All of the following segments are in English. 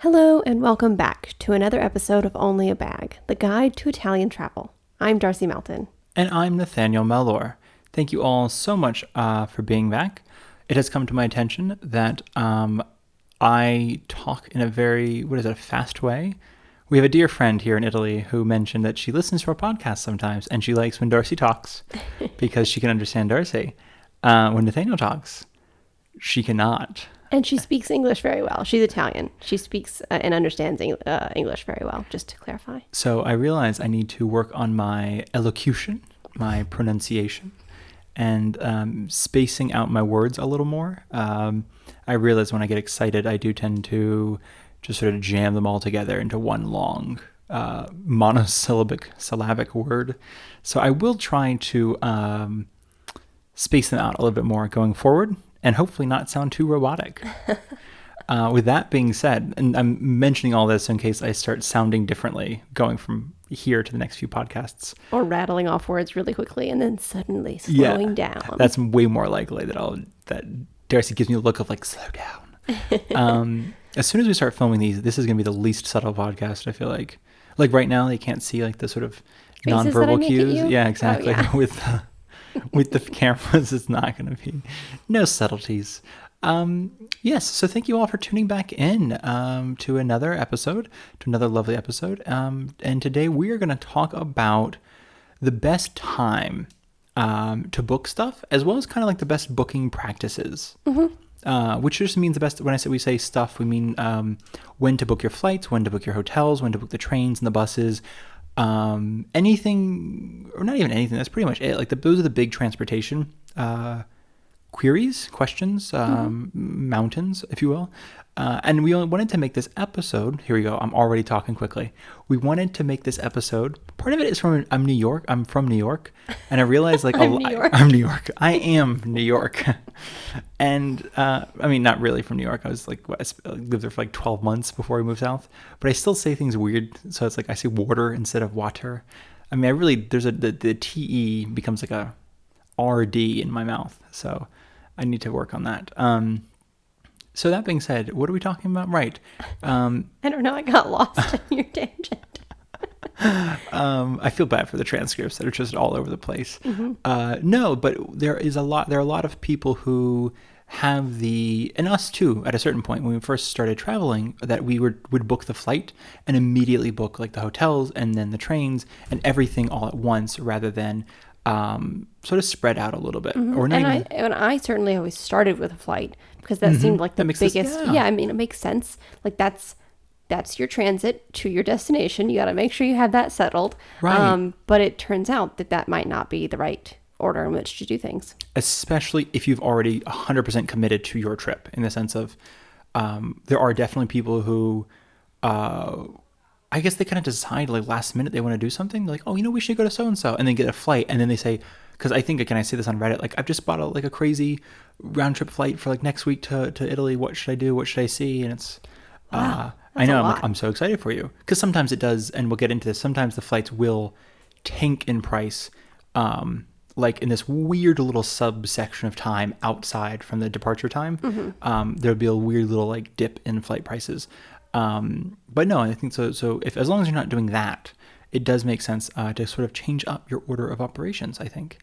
Hello and welcome back to another episode of Only a Bag, the guide to Italian travel. I'm Darcy Melton. And I'm Nathaniel Mellor. Thank you all so much for being back. It has come to my attention that I talk in a very, fast way. We have a dear friend here in Italy who mentioned that she listens to our podcast sometimes, and she likes when Darcy talks because she can understand Darcy. When Nathaniel talks, she cannot. And she speaks English very well. She's Italian. She speaks and understands English very well, just to clarify. So I realize I need to work on my elocution, my pronunciation, and spacing out my words a little more. I realize when I get excited, I do tend to just sort of jam them all together into one long syllabic word. So I will try to space them out a little bit more going forward, and hopefully not sound too robotic. With that being said, and I'm mentioning all this in case I start sounding differently going from here to the next few podcasts. Or rattling off words really quickly and then suddenly slowing down. That's way more likely that Darcy gives me a look of like, slow down. As soon as we start filming these, this is going to be the least subtle podcast, I feel like. Like right now, they can't see like the sort of Faces nonverbal cues. Yeah, Oh, exactly. yeah. With the cameras, it's not going to be no subtleties. Yes, so thank you all for tuning back in to another lovely episode. And today we are going to talk about the best time to book stuff, as well as kind of like the best booking practices. Which just means the best. When we say stuff, we mean when to book your flights, when to book your hotels, when to book the trains and the buses. Anything, or not even anything, that's pretty much it. Like those are the big transportation questions, mountains, if you will. And we wanted to make this episode, here we go, I'm already talking quickly. We wanted to make this episode, part of it is from, I'm from New York, and I realized like, I'm New York. I'm New York. I am New York. And, I mean, not really from New York. I was like, I lived there for like 12 months before I moved south, but I still say things weird. So it's like, I say water instead of water. I mean, the TE becomes like a RD in my mouth. So I need to work on that. So that being said, what are we talking about? Right. I don't know. I got lost in your tangent. I feel bad for the transcripts that are just all over the place. No, but there are a lot of people who have and us too, at a certain point when we first started traveling, that we would book the flight and immediately book like the hotels and then the trains and everything all at once, rather than sort of spread out a little bit. Or not I certainly always started with a flight because that seemed like the biggest. I mean, it makes sense. Like that's your transit to your destination. You got to make sure you have that settled. Right. But it turns out that might not be the right order in which to do things. Especially if you've already 100% committed to your trip, in the sense of there are definitely people who I guess they kind of decide like last minute they want to do something. They're like, oh, we should go to so-and-so, and then get a flight. And then they say, because I think, again, I say this on Reddit, like I've just bought a crazy round trip flight for like next week to Italy. What should I do? What should I see? And it's, Wow, I know, I'm so excited for you. Because sometimes it does, and we'll get into this, sometimes the flights will tank in price, like in this weird little subsection of time outside from the departure time. There'll be a weird little like dip in flight prices. But no, I think so. So as long as you're not doing that, it does make sense to sort of change up your order of operations, I think.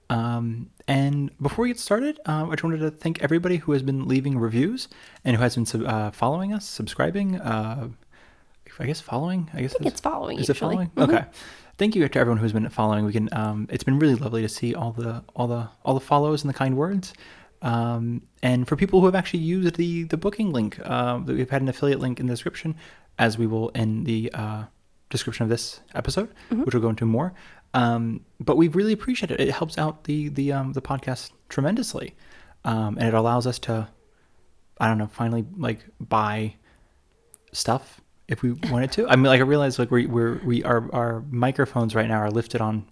And before we get started, I just wanted to thank everybody who has been leaving reviews and who has been following us, subscribing. I guess following. I think it's following. Is usually. it following? Okay. Thank you to everyone who's been following. We can. It's been really lovely to see all the follows and the kind words. And for people who have actually used the booking link, we've had an affiliate link in the description, as we will in the description of this episode, which we'll go into more. But we really appreciate it. It helps out the podcast tremendously, and it allows us to, I don't know, finally like buy stuff if we wanted to. I mean, like I realize like our microphones right now are lifted on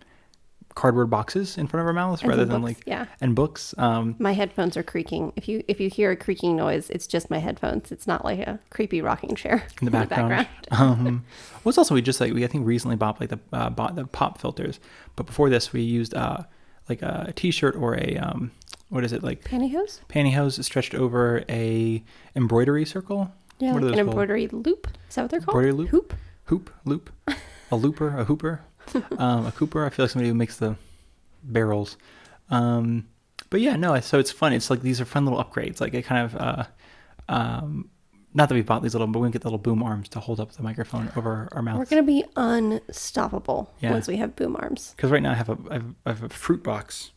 cardboard boxes in front of our mouths rather than books, and books. My headphones are creaking. If you hear a creaking noise, it's just my headphones. It's not like a creepy rocking chair in the background. What's also we I think recently bought like bought the pop filters, but before this we used like a t-shirt or a what is it, like pantyhose stretched over a embroidery circle. Yeah, what like an embroidery loop. Is that what they're called? Embroidery loop? Hoop? Loop. A looper, a hooper, a cooper. I feel like somebody who makes the barrels. But yeah, no, so it's fun. It's like these are fun little upgrades. Like it kind of, not that we bought these little, but we can get the little boom arms to hold up the microphone over our mouths. We're going to be unstoppable once we have boom arms. Because right now I have a fruit box,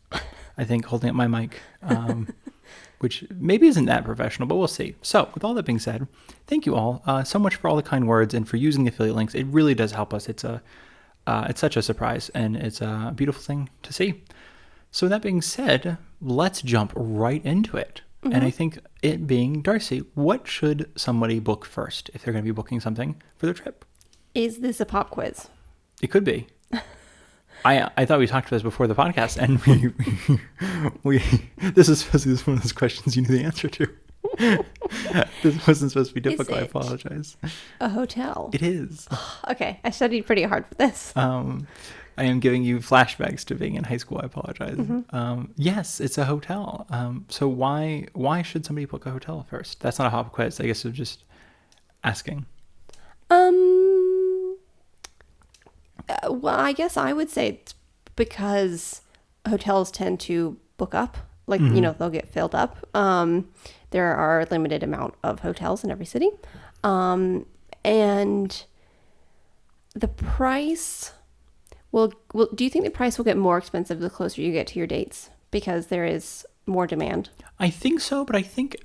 I think, holding up my mic, which maybe isn't that professional, but we'll see. So with all that being said, thank you all so much for all the kind words and for using the affiliate links. It really does help us. It's such a surprise, and it's a beautiful thing to see. So with that being said, let's jump right into it. Mm-hmm. And I think it being Darcy, what should somebody book first if they're going to be booking something for their trip? Is this a pop quiz? It could be. I thought we talked about this before the podcast, and we this is one of those questions you knew the answer to. This wasn't supposed to be difficult. I apologize. A hotel. It is. Okay, I studied pretty hard for this. I am giving you flashbacks to being in high school. I apologize. Mm-hmm. Yes, it's a hotel. So why should somebody book a hotel first? That's not a hop quiz. I guess it's just asking. Well, I guess I would say it's because hotels tend to book up. Like, mm-hmm. They'll get filled up. There are a limited amount of hotels in every city. And the price... Well, do you think the price will get more expensive the closer you get to your dates because there is more demand? I think so, but I think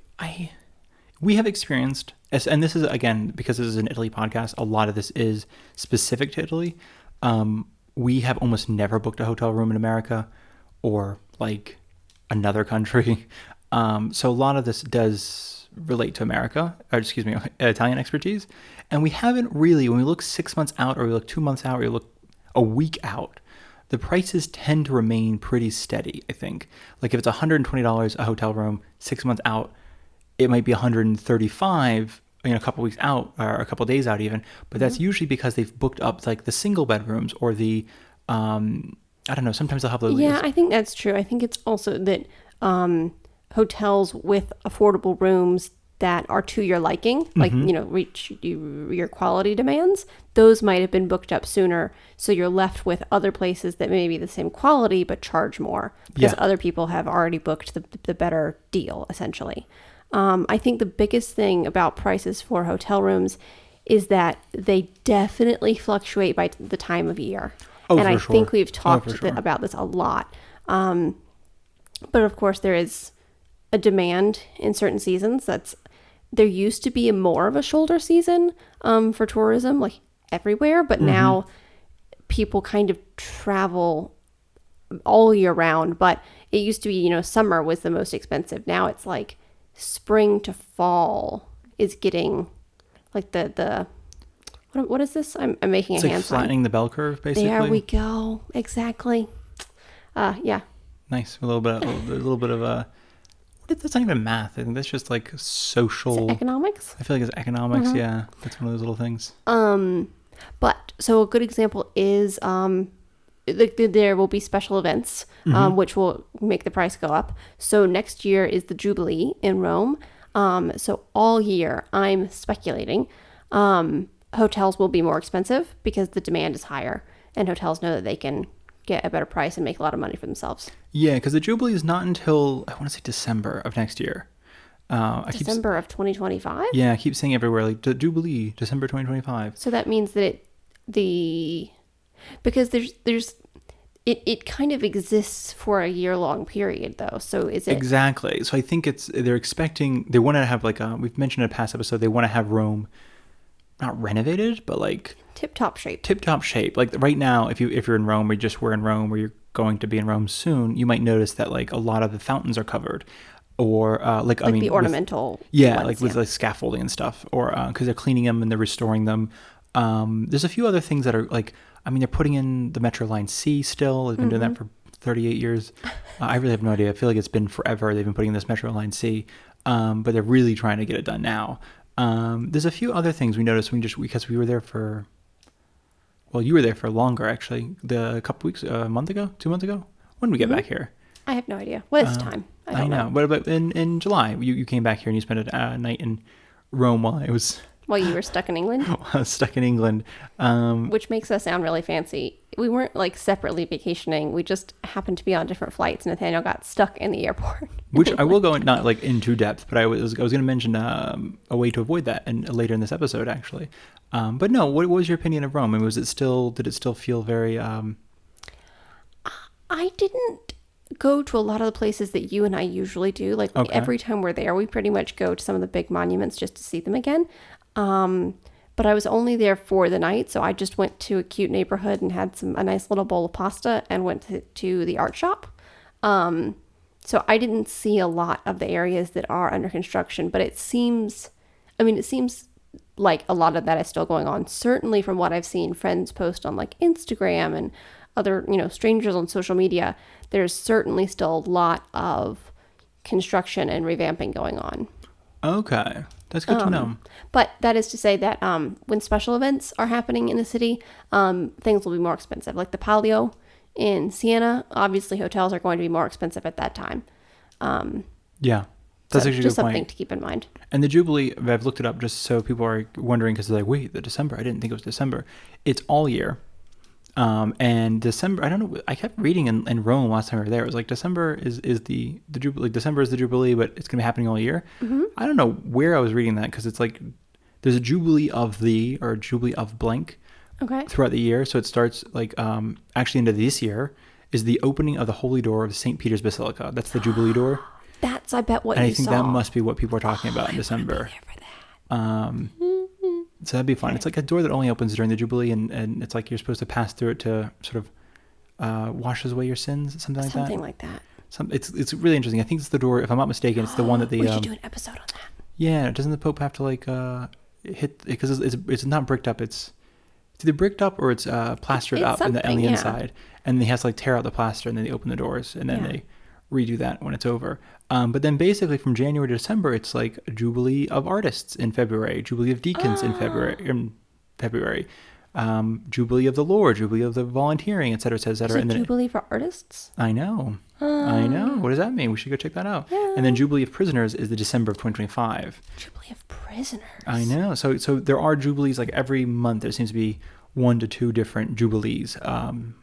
we have experienced, and this is, again, because this is an Italy podcast, a lot of this is specific to Italy. We have almost never booked a hotel room in America or like another country. So a lot of this does relate to Italian expertise. And we haven't really, when we look 6 months out or we look 2 months out or we look a week out, the prices tend to remain pretty steady, I think. Like if it's $120 a hotel room 6 months out, it might be $135 a couple weeks out or a couple days out even, but that's usually because they've booked up like the single bedrooms or the I don't know, sometimes they'll have those. Yeah, I think that's true. I think it's also that hotels with affordable rooms that are to your liking, like, reach your quality demands, those might have been booked up sooner. So you're left with other places that may be the same quality, but charge more because other people have already booked the better deal, essentially. I think the biggest thing about prices for hotel rooms is that they definitely fluctuate by the time of year. I think we've talked about this a lot. But of course there is a demand in certain seasons. There used to be more of a shoulder season for tourism, like everywhere, but now people kind of travel all year round. But it used to be, summer was the most expensive. Now it's like spring to fall is getting like the what is this? I'm making a hand sign. It's like flattening the bell curve, basically. There we go. Exactly. Yeah. Nice. A little bit of a. That's not even math. I think that's just like social economics. I feel like it's economics. Mm-hmm. Yeah, that's one of those little things. But so a good example is there will be special events which will make the price go up. So next year is the Jubilee in Rome. So all year, I'm speculating, hotels will be more expensive because the demand is higher, and hotels know that they can get a better price and make a lot of money for themselves. Yeah, because the Jubilee is not until, I want to say December of next year. December of 2025? Yeah, I keep saying everywhere, like, the Jubilee, December 2025. So that means that because it kind of exists for a year-long period, though. So is it... Exactly. So I think they're expecting, they want to have, like, we've mentioned in a past episode, they want to have Rome not renovated, but like tip-top shape. Tip-top shape. Like right now, if you're in Rome, or we're in Rome, or you're going to be in Rome soon, you might notice that like a lot of the fountains are covered, or the ornamental. With like scaffolding and stuff, or because they're cleaning them and they're restoring them. There's a few other things that are like, they're putting in the Metro Line C still. They've been doing that for 38 years. I really have no idea. I feel like it's been forever. They've been putting in this Metro Line C, but they're really trying to get it done now. There's a few other things we noticed because we were there for, well, you were there for longer actually, a couple weeks, a month ago, 2 months ago. When did we get back here? I have no idea. What is time? I don't know. But in July, you came back here and you spent a night in Rome while I was While you were stuck in England, stuck in England. which makes us sound really fancy. We weren't like separately vacationing. We just happened to be on different flights. Nathaniel got stuck in the airport. Which I will go in, not like into depth, but I was going to mention a way to avoid that, and later in this episode actually. But no, what was your opinion of Rome? And did it still feel very? I didn't go to a lot of the places that you and I usually do. Like Okay. every time we're there, we pretty much go to some of the big monuments just to see them again. But I was only there for the night, so I just went to a cute neighborhood and had a nice little bowl of pasta and went to the art shop. So I didn't see a lot of the areas that are under construction, but it seems like a lot of that is still going on. Certainly from what I've seen friends post on like Instagram and other, strangers on social media, there's certainly still a lot of construction and revamping going on. Okay, that's good to know. But that is to say that when special events are happening in the city, things will be more expensive. Like the Palio in Siena, obviously hotels are going to be more expensive at that time. Yeah, that's So actually a just good something point. to keep in mind. And the Jubilee, I've looked it up just so people are wondering because they're like, wait, the December? I didn't think it was December. It's all year. And December, I don't know. I kept reading in Rome last time we were there. It was like December is the Jubilee. Like December is the Jubilee, but it's going to be happening all year. Mm-hmm. I don't know where I was reading that because it's like there's a Jubilee of or Jubilee of blank Okay. throughout the year. So it starts like actually into this year is the opening of the Holy Door of St. Peter's Basilica. That's the Jubilee door. That's, I bet, what And you I think saw. that must be what people are talking about in December. There for that. So that'd be fun. It's like a door that only opens during the Jubilee, and it's like you're supposed to pass through it to sort of washes away your sins, something like Something that. like that. It's really interesting. I think it's the door, if I'm not mistaken, it's the one that the We should do an episode on that. yeah. Doesn't the Pope have to like hit because it's not bricked up. It's either bricked up or it's plastered It's up on the something, yeah. inside, and he has to like tear out the plaster, and then they open the doors, and then Yeah. they redo that when it's over. But then basically from January to December, it's like a Jubilee of artists in February, Jubilee of deacons in February, Jubilee of the Lord, Jubilee of the volunteering, et cetera, et cetera, et Is cetera. it And then Jubilee for artists? I know. What does that mean? We should go check that out. And then Jubilee of prisoners is the December of 2025. Jubilee of prisoners. I know. So there are jubilees like every month. There seems to be 1 to 2 different jubilees.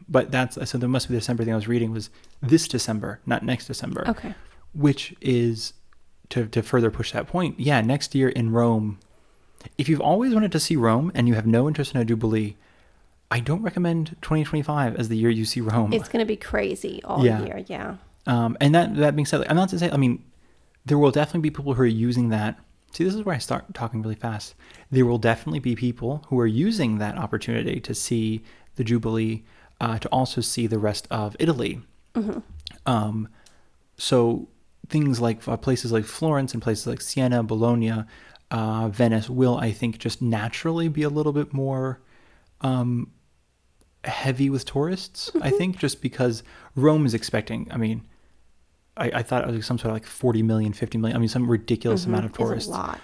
But so there must be the December thing I was reading was this December, not next December. Okay. Which is to further push that point. Yeah, next year in Rome. If you've always wanted to see Rome and you have no interest in a jubilee, I don't recommend 2025 as the year you see Rome. It's going to be crazy all year. Yeah. And that being said, like, I'm not to say, I mean, there will definitely be people who are using that. See, this is where I start talking really fast. There will definitely be people who are using that opportunity to see the Jubilee, to also see the rest of Italy. Mm-hmm. So things like places like Florence and places like Siena, Bologna, Venice will, I think, just naturally be a little bit more heavy with tourists, I think, just because Rome is expecting, I mean, I thought it was like some sort of like 40 million, 50 million, I mean, some ridiculous amount of tourists. It's a lot.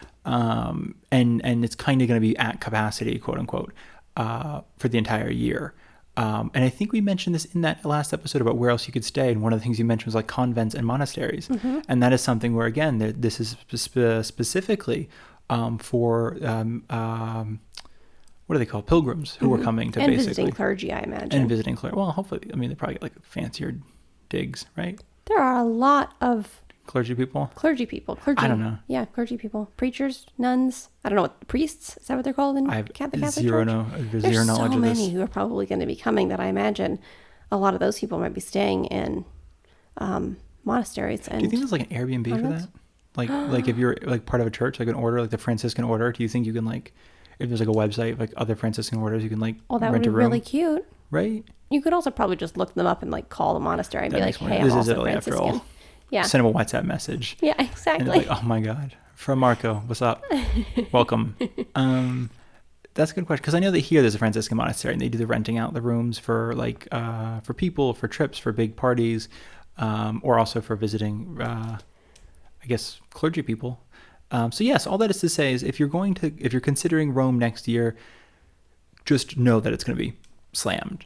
And it's kind of going to be at capacity, quote unquote, for the entire year. And I think we mentioned this in that last episode about where else you could stay. And one of the things you mentioned was like convents and monasteries. Mm-hmm. And that is something where, again, this is specifically for, what are they called? Pilgrims who are coming to And basically. visiting clergy, I imagine. And visiting clergy. Well, hopefully, I mean, they probably get like fancier digs, right? There are a lot of Clergy people. clergy people. Clergy. I don't know. Yeah, clergy people. Preachers, nuns. I don't know what priests. Is that what they're called in I have Catholic zero Church? There's There's zero so knowledge of many this. who are probably going to be coming that I imagine a lot of those people might be staying in monasteries. And Do you think there's like an Airbnb for convents? that? Like if you're like part of a church, like an order, like the Franciscan order, do you think you can like, if there's like a website like other Franciscan orders, you can like oh, that would rent be a room, really cute. right? You could also probably just look them up and like call the monastery and That be like, makes more- "Hey, I'm this is also Italy after Franciscan." all. Yeah. Send them a WhatsApp message. Yeah, And exactly. they're like, oh my God, from Marco, what's up? Welcome. That's a good question. Because I know that here there's a Franciscan monastery and they do the renting out the rooms for like, for people, for trips, for big parties, or also for visiting, I guess, clergy people. So yes, all that is to say is if you're considering Rome next year, just know that it's going to be slammed.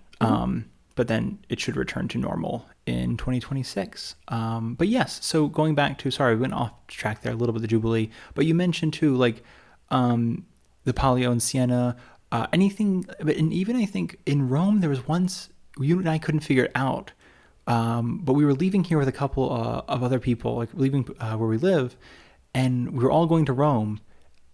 But then it should return to normal in 2026. But yes, so going back to, sorry, we went off track there a little bit, the Jubilee, but you mentioned too, like, the Palio in Siena, anything. And even I think in Rome there was once you and I couldn't figure it out, but we were leaving here with a couple of other people, like leaving where we live, and we were all going to Rome,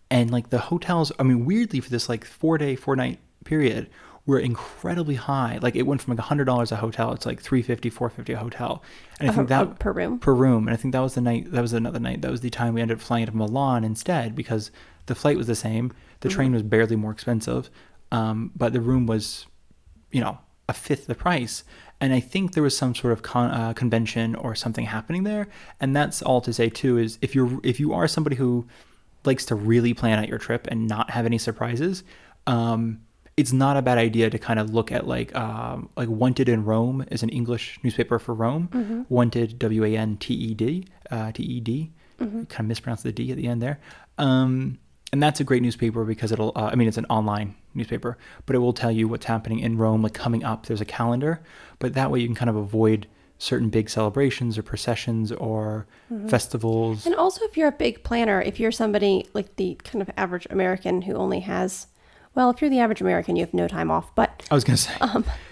and like the hotels. I mean, weirdly for this like 4-day, 4-night period, were incredibly high. Like it went from like $100 a hotel. It's like $350, $450 a hotel, and I think that per room. Per room, and I think that was the night. That was another night. That was the time we ended up flying to Milan instead because the flight was the same. The train was barely more expensive, but the room was, a fifth the price. And I think there was some sort of convention or something happening there. And that's all to say too is if you are somebody who likes to really plan out your trip and not have any surprises, it's not a bad idea to kind of look at like Wanted in Rome is an English newspaper for Rome. Wanted, WANTED, TED. Kind of mispronounced the D at the end there. And that's a great newspaper because it'll, it's an online newspaper, but it will tell you what's happening in Rome, like coming up. There's a calendar, but that way you can kind of avoid certain big celebrations or processions or festivals. And also if you're a big planner, if you're somebody like the kind of average American who only has, well, if you're the average American, you have no time off, but I was going to say,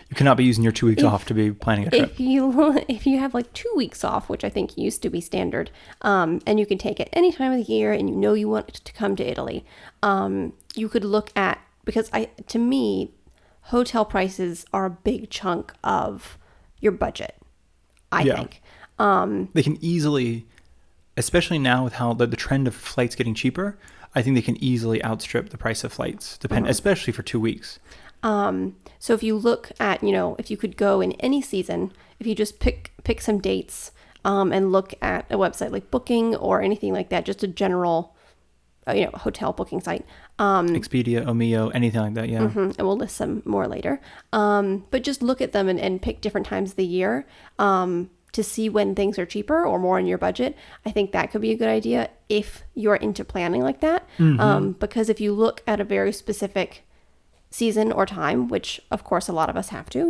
you cannot be using your 2 weeks off to be planning a trip. If you have like 2 weeks off, which I think used to be standard, and you can take it any time of the year and you want to come to Italy, you could look at, because to me, hotel prices are a big chunk of your budget, I think. They can easily, especially now with how the trend of flights getting cheaper, I think they can easily outstrip the price of flights, especially for 2 weeks. So if you look at, if you could go in any season, if you just pick some dates, and look at a website like Booking or anything like that, just a general, hotel booking site. Expedia, Omio, anything like that, yeah. And we'll list some more later. But just look at them and pick different times of the year, to see when things are cheaper or more in your budget. I think that could be a good idea if you're into planning like that. Because if you look at a very specific season or time, which of course a lot of us have to,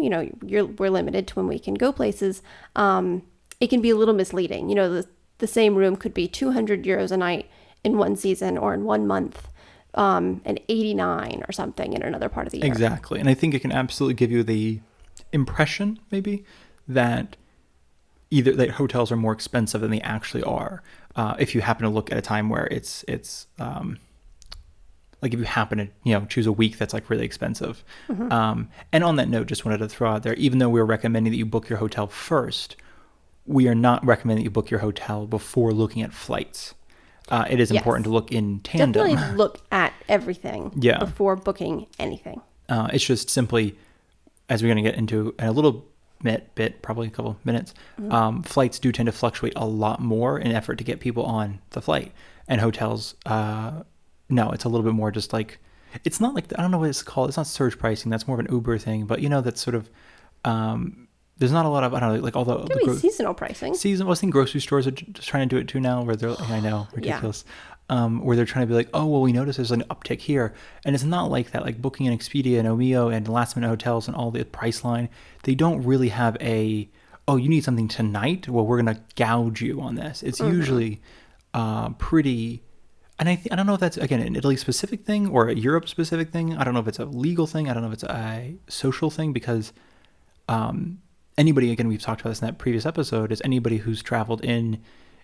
we're limited to when we can go places, it can be a little misleading. The same room could be 200 euros a night in one season or in 1 month, and 89 or something in another part of the year. Exactly. And I think it can absolutely give you the impression maybe that either that hotels are more expensive than they actually are. If you happen to look at a time where it's like if you happen to, choose a week that's like really expensive. And on that note, just wanted to throw out there, even though we're recommending that you book your hotel first, we are not recommending that you book your hotel before looking at flights. It is important to look in tandem. Definitely look at everything before booking anything. It's just simply, as we're going to get into in a little bit, probably a couple minutes, flights do tend to fluctuate a lot more in effort to get people on the flight. And hotels, no, it's a little bit more just like, it's not like, I don't know what it's called. It's not surge pricing. That's more of an Uber thing. But, that's sort of, there's not a lot of, I don't know, like all the... Could be seasonal pricing. I was thinking grocery stores are just trying to do it too now, where they're, I know, ridiculous. Where they're trying to be like, oh, well, we noticed there's an uptick here. And it's not like that. Like Booking and Expedia and Omio and last minute hotels and all the Priceline, they don't really have you need something tonight? Well, we're going to gouge you on this. It's usually pretty... And I don't know if that's, again, an Italy-specific thing or a Europe-specific thing. I don't know if it's a legal thing. I don't know if it's a social thing because anybody, again, we've talked about this in that previous episode, is anybody who's traveled in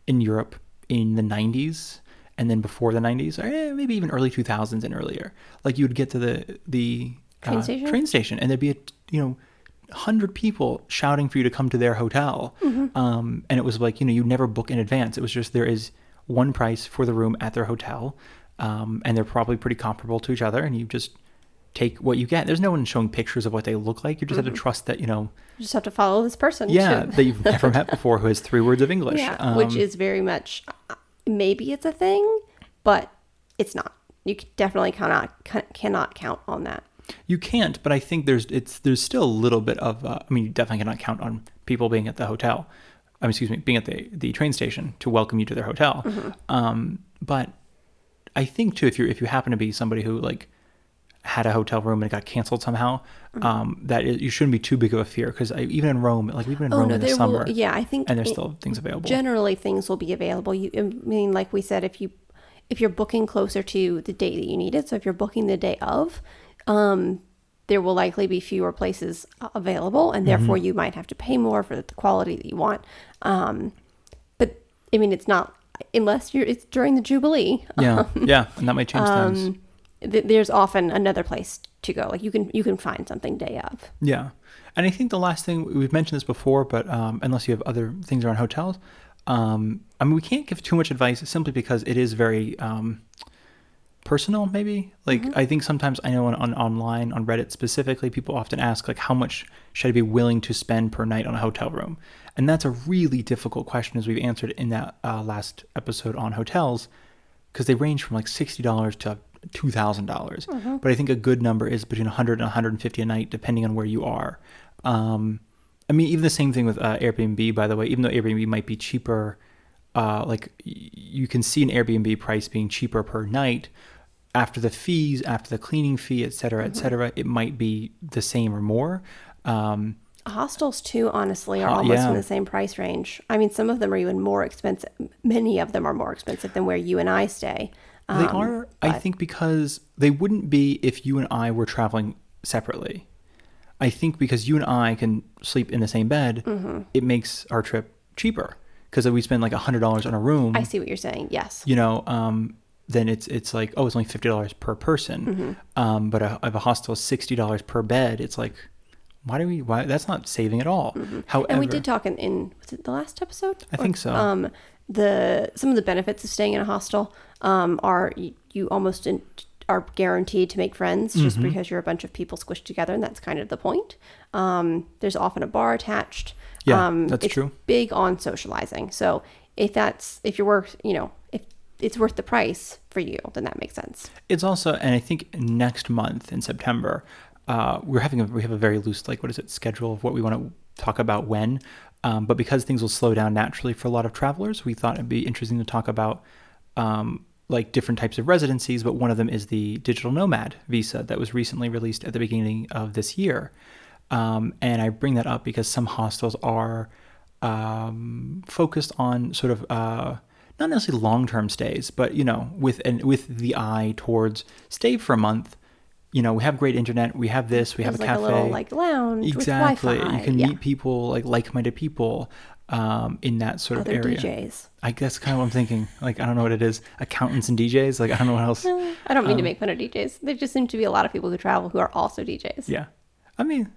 Europe in the 90s and then before the 90s, or maybe even early 2000s and earlier. Like you would get to the train station and there'd be 100 people shouting for you to come to their hotel. And it was like, you never book in advance. It was just there is one price for the room at their hotel, and they're probably pretty comparable to each other, and you just take what you get. There's no one showing pictures of what they look like. You just have to trust that, You just have to follow this person. That you've never met before who has 3 words of English. Which is very much, maybe it's a thing, but it's not. You definitely cannot count on that. You can't, but I think there's still a little bit of, you definitely cannot count on people being at the hotel. Being at the train station to welcome you to their hotel. But I think too, if you happen to be somebody who like had a hotel room and it got canceled somehow, you shouldn't be too big of a fear because even in Rome, like we've been in Rome in the summer, I think, and there's still things available. Generally, things will be available. Like we said, if you're booking closer to the date that you need it, so if you're booking the day of, there will likely be fewer places available, and therefore you might have to pay more for the quality that you want. But I mean, it's not unless it's during the Jubilee. Yeah, and that might change things. There's often another place to go. Like you can find something day of. Yeah, and I think the last thing, we've mentioned this before, but unless you have other things around hotels, I mean, we can't give too much advice simply because it is very personal, maybe. Like, I think sometimes, I know on online, on Reddit specifically, people often ask, like, how much should I be willing to spend per night on a hotel room? And that's a really difficult question, as we've answered in that last episode on hotels, because they range from like $60 to $2,000. But I think a good number is between $100 and $150 a night, depending on where you are. I mean, even the same thing with Airbnb, by the way, even though Airbnb might be cheaper, like you can see an Airbnb price being cheaper per night. After the fees, after the cleaning fee, et cetera, it might be the same or more. Hostels too, honestly, are almost in the same price range. I mean, some of them are even more expensive. Many of them are more expensive than where you and I stay. They are, I think, because they wouldn't be if you and I were traveling separately. I think because you and I can sleep in the same bed, it makes our trip cheaper. Because if we spend like $100 on a room, I see what you're saying. Yes. You know, then it's like, oh, it's only $50 per person. But if a hostel is $60 per bed, it's like, why that's not saving at all. However, and we did talk in was it the last episode? I think so. Some of the benefits of staying in a hostel are you almost are guaranteed to make friends just because you're a bunch of people squished together, and that's kind of the point. There's often a bar attached. Yeah, that's true. Big on socializing. So if you're worth, if it's worth the price for you, then that makes sense. It's also, and I think next month in September, we have a very loose, schedule of what we want to talk about when. But because things will slow down naturally for a lot of travelers, we thought it'd be interesting to talk about different types of residencies, but one of them is the digital nomad visa that was recently released at the beginning of this year. And I bring that up because some hostels are focused on sort of not necessarily long-term stays, but with the eye towards stay for a month. We have great internet. We have this. We have a cafe, a little lounge. Exactly. With Wi-Fi. You can meet people, like-minded people in that sort of area. DJs. I guess kind of what I'm thinking. I don't know what it is. Accountants and DJs. I don't know what else. I don't mean to make fun of DJs. There just seem to be a lot of people who travel who are also DJs. Yeah. I mean,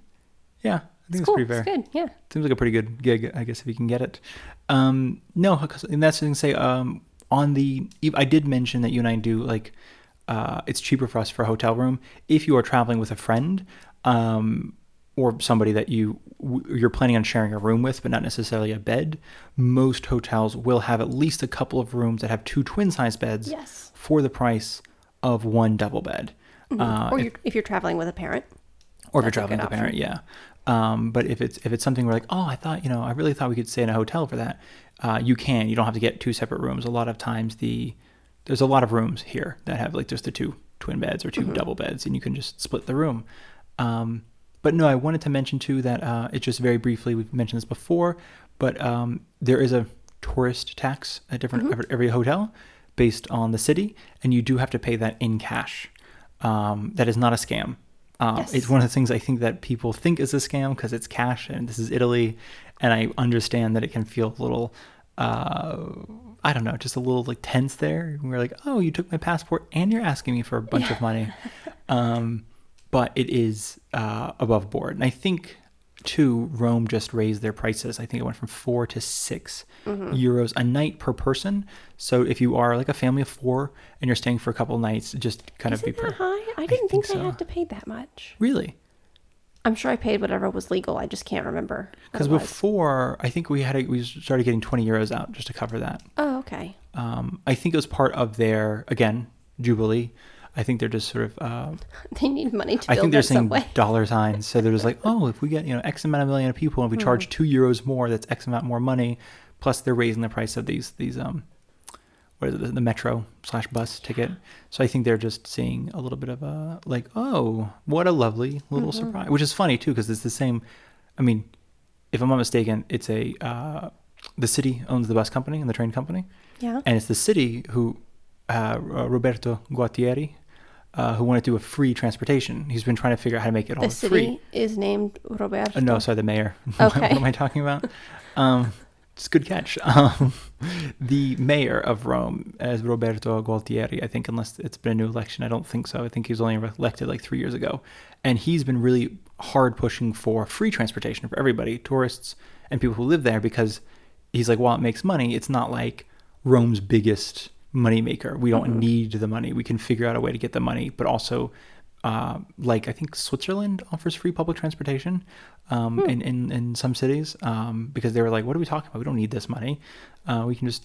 yeah. I think it's cool. pretty fair. It's good. Yeah. Seems like a pretty good gig, I guess, if you can get it. No, because that's to say, I did mention that you and I do it's cheaper for us for a hotel room if you are traveling with a friend or somebody that you're planning on sharing a room with, but not necessarily a bed. Most hotels will have at least a couple of rooms that have 2 twin-size beds for the price of 1 double bed. Or if you're traveling with a parent. Or if you're traveling with a parent, yeah. But if it's something where I really thought we could stay in a hotel for that, you can. You don't have to get 2 separate rooms. A lot of times there's a lot of rooms here that have just the 2 twin beds or 2 double beds, and you can just split the room. But no, I wanted to mention too that it's just very briefly, we've mentioned this before, but there is a tourist tax at every hotel based on the city, and you do have to pay that in cash. That is not a scam. It's one of the things I think that people think is a scam because it's cash and this is Italy, and I understand that it can feel a little I don't know, just a little tense there. We're like, oh, you took my passport and you're asking me for a bunch of money. But it is above board. And I think, too, Rome just raised their prices. I think it went from 4 to 6 euros a night per person. So if you are a family of 4 and you're staying for a couple of nights, just kind of be that high? I didn't think I had to pay that much. Really? I'm sure I paid whatever was legal. I just can't remember. Because before, I think we started getting 20 euros out just to cover that. Oh, okay. I think it was part of their, again, Jubilee. I think they're just sort of... they need money to build I think they're saying subway. dollar signs. So they're just like, oh, if we get X amount of million of people and we charge 2 euros more, that's X amount more money. Plus they're raising the price of these what is it, the metro / bus ticket. So I think they're just seeing a little bit of a oh, what a lovely little surprise. Which is funny too, because it's the same. I mean, if I'm not mistaken, it's the city owns the bus company and the train company. Yeah. And it's the city who Roberto Guattieri, who wanted to do a free transportation. He's been trying to figure out how to make it all The free. city is named Roberto. No, sorry, the mayor. Okay. What am I talking about? It's a good catch. The mayor of Rome is Roberto Gualtieri, I think, unless it's been a new election. I don't think so. I think he was only elected like 3 years ago. And he's been really hard pushing for free transportation for everybody, tourists and people who live there, because he's like, while it makes money, it's not like Rome's biggest moneymaker. We don't need the money. We can figure out a way to get the money, but also like I think Switzerland offers free public transportation in some cities because they were like, what are we talking about? We don't need this money. We can just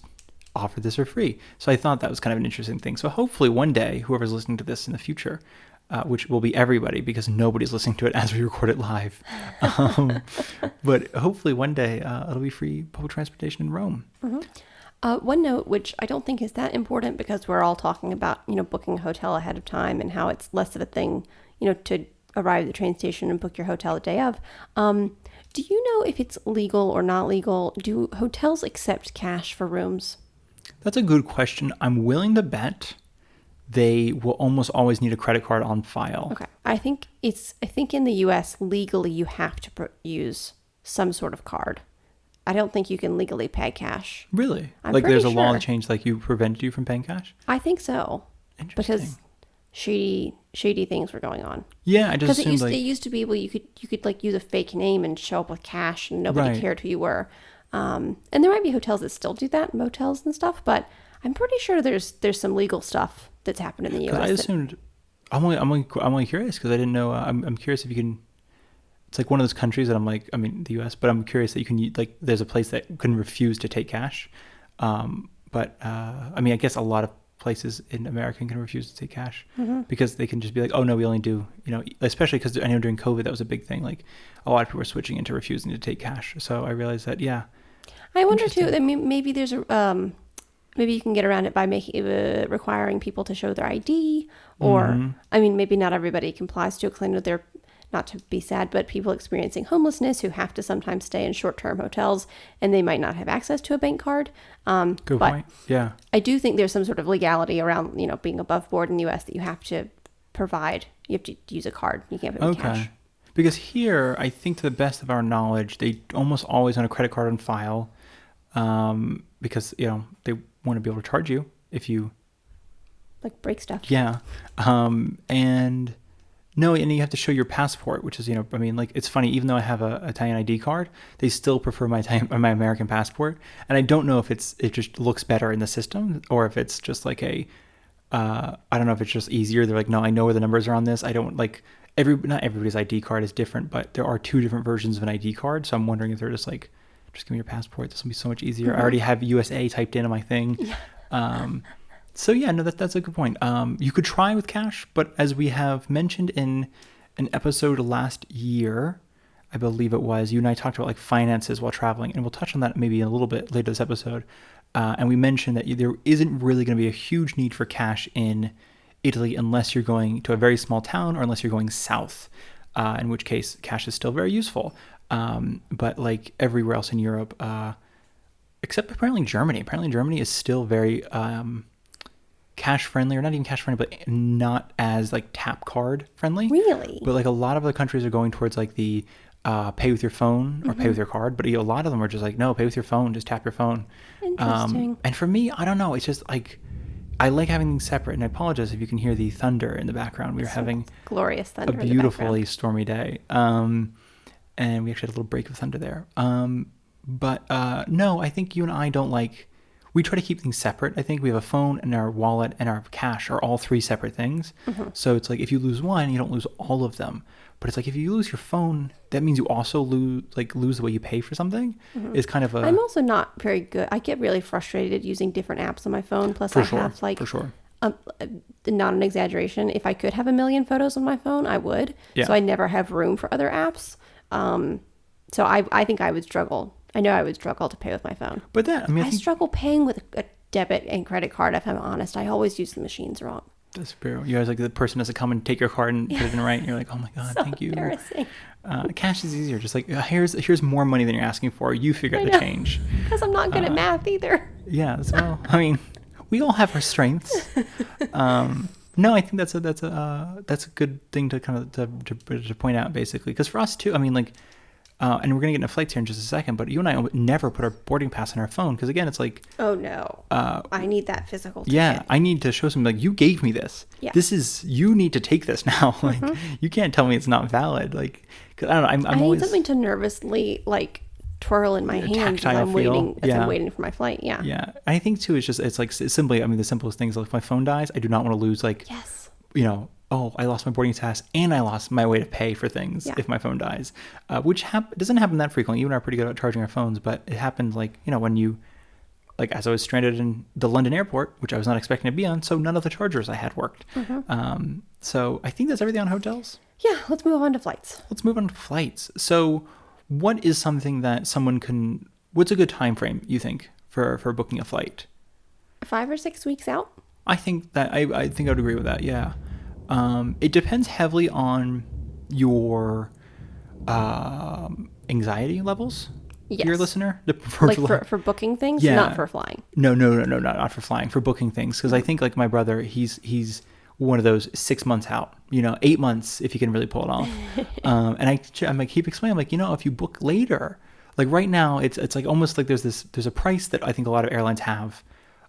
offer this for free. So I thought that was kind of an interesting thing. So hopefully one day, whoever's listening to this in the future, which will be everybody because nobody's listening to it as we record it live. But hopefully one day it'll be free public transportation in Rome. One note, which I don't think is that important because we're all talking about, booking a hotel ahead of time and how it's less of a thing, to arrive at the train station and book your hotel the day of. Do you know if it's legal or not legal? Do hotels accept cash for rooms? That's a good question. I'm willing to bet they will almost always need a credit card on file. Okay. I think in the US, legally, you have to use some sort of card. I don't think you can legally pay cash. Really? I'm like there's a pretty law sure. that changed, like you prevented you from paying cash? I think so. Interesting. Because shady things were going on. Yeah, I just Because assumed it used to be able you could like use a fake name and show up with cash and nobody Right. cared who you were. And there might be hotels that still do that, motels and stuff, but I'm pretty sure there's some legal stuff that's happened in the US. I assumed I'm only curious because I didn't know. I'm curious if you can. It's like one of those countries that I'm like, I mean, the U.S., but I'm curious that you can like. There's a place that can refuse to take cash, but I mean, I guess a lot of places in America can refuse to take cash because they can just be like, oh no, we only do, especially because I know during COVID that was a big thing. Like a lot of people were switching into refusing to take cash. So I realized that, yeah. I wonder too. I mean, maybe there's a maybe you can get around it by making requiring people to show their ID, or I mean, maybe not everybody complies to it. 'Cause I know they're not to be sad, but people experiencing homelessness who have to sometimes stay in short-term hotels and they might not have access to a bank card. Good but point. Yeah. I do think there's some sort of legality around, being above board in the U.S. that you have to provide. You have to use a card. You can't pay with cash. Because here, I think to the best of our knowledge, they almost always want a credit card on file because, they want to be able to charge you if you... Like break stuff. Yeah. And you have to show your passport, which is, I mean, like, it's funny, even though I have a Italian ID card, they still prefer my American passport. And I don't know if it just looks better in the system or if it's just like I don't know if it's just easier. They're like, no, I know where the numbers are on this. I don't like not everybody's ID card is different, but there are two different versions of an ID card. So I'm wondering if they're just like, just give me your passport. This will be so much easier. I already have USA typed in on my thing. Yeah. So yeah, no, that's a good point. You could try with cash, but as we have mentioned in an episode last year, I believe it was, you and I talked about like finances while traveling, and we'll touch on that maybe a little bit later this episode. And we mentioned that there isn't really going to be a huge need for cash in Italy unless you're going to a very small town or unless you're going south, in which case cash is still very useful. But like everywhere else in Europe, except apparently Germany. Apparently Germany is still very cash friendly, or not even cash friendly, but not as like tap card friendly. Really? But like a lot of the countries are going towards like the pay with your phone or pay with your card. But a lot of them are just like, no, pay with your phone, just tap your phone. Interesting. And for me, I don't know. It's just like, I like having things separate. And I apologize if you can hear the thunder in the background. We were having glorious thunder a beautifully stormy day. And we actually had a little break of thunder there. But no, I think you and I don't like... We try to keep things separate. I think we have a phone and our wallet and our cash are all three separate things. So it's like if you lose one, you don't lose all of them. But it's like if you lose your phone, that means you also lose the way you pay for something. Is kind of a... I'm also not very good. I get really frustrated using different apps on my phone. Plus, have like... For sure. Not an exaggeration. If I could have 1 million photos on my phone, I would. Yeah. So I never have room for other apps. So I think I would struggle. I know I would struggle to pay with my phone. But that, I mean, I struggle paying with a debit and credit card, if I'm honest. I always use the machines wrong. That's fair. You're always like the person has to come and take your card and put it in right. And you're like, oh my God, thank you. Embarrassing. Cash is easier. Just like, here's more money than you're asking for. You figure out the change. Because I'm not good at math either. Yeah. Well, I mean, we all have our strengths. No, I think that's a good thing to kind of to point out, basically, because for us too, I mean, like, and we're gonna get into flights here in just a second, but you and I would never put our boarding pass on our phone because, again, it's like, oh no, I need that physical ticket. Yeah, I need to show something like, you gave me this. Yeah. You need to take this now. Like, you can't tell me it's not valid. Like, 'cause I don't know, I'm I always need something to nervously like twirl in my hands as I'm waiting. I'm waiting for my flight. Yeah. Yeah, I think too. It's like simply. I mean, the simplest things. Like, if my phone dies, I do not want to lose. Like, Yes. Oh, I lost my boarding pass and I lost my way to pay for things if my phone dies, which doesn't happen that frequently. You and I are pretty good at charging our phones, but it happened like, when you, like, as I was stranded in the London airport, which I was not expecting to be on, so none of the chargers I had worked. So I think that's everything on hotels. Yeah, let's move on to flights. So what is something that what's a good time frame, you think, for booking a flight? 5 or 6 weeks out? I think I would agree with that. Yeah. It depends heavily on your anxiety levels. Yes. Your listener, for booking things, Yeah. not for flying. No, not for flying. For booking things, because I think, like, my brother, he's one of those 6 months out. 8 months if you can really pull it off. And I'm like, keep explaining. I'm like, if you book later, like right now, it's like almost like there's a price that I think a lot of airlines have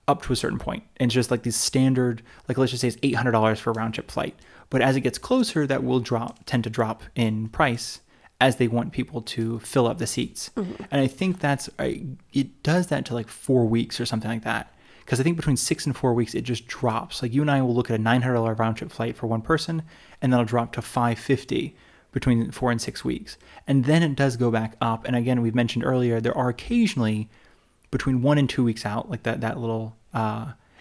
up to a certain point, and it's just like these standard, like, let's just say it's $800 for a round trip flight, but as it gets closer, that will tend to drop in price as they want people to fill up the seats. And I think it does that to like 4 weeks or something like that, because I think between 6 and 4 weeks it just drops. Like, you and I will look at a $900 round trip flight for one person, and that'll drop to $550 between 4 and 6 weeks, and then it does go back up. And again, we've mentioned earlier, there are occasionally between 1 and 2 weeks out, like that little,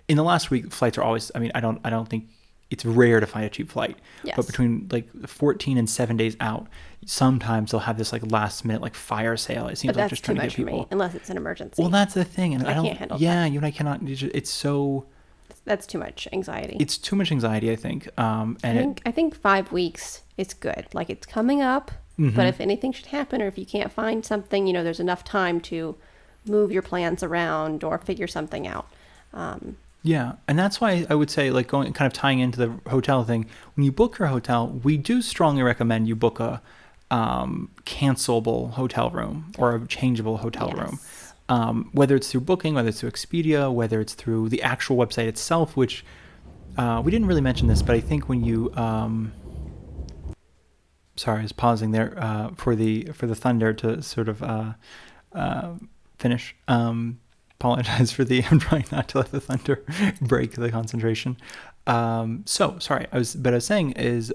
in the last week, flights are always, I mean, I don't think it's rare to find a cheap flight, Yes. but between like 14 and 7 days out, sometimes they'll have this like last minute, like, fire sale. It seems But like that's just too trying to much get for people. me, unless it's an emergency. Well, that's the thing. And I can't handle yeah, that. you and I cannot, it's so, That's too much anxiety. it's too much anxiety, I think. I think 5 weeks is good. Like, it's coming up, but if anything should happen, or if you can't find something, there's enough time to move your plans around or figure something out. Yeah, and that's why I would say, like, kind of tying into the hotel thing, when you book your hotel, we do strongly recommend you book a cancelable hotel room or a changeable hotel room. Whether it's through Booking, whether it's through Expedia, whether it's through the actual website itself, which we didn't really mention this, but I think when you sorry, I was pausing there for the thunder to sort of finish. Apologize for I'm trying not to let the thunder break the concentration. So sorry, I was saying is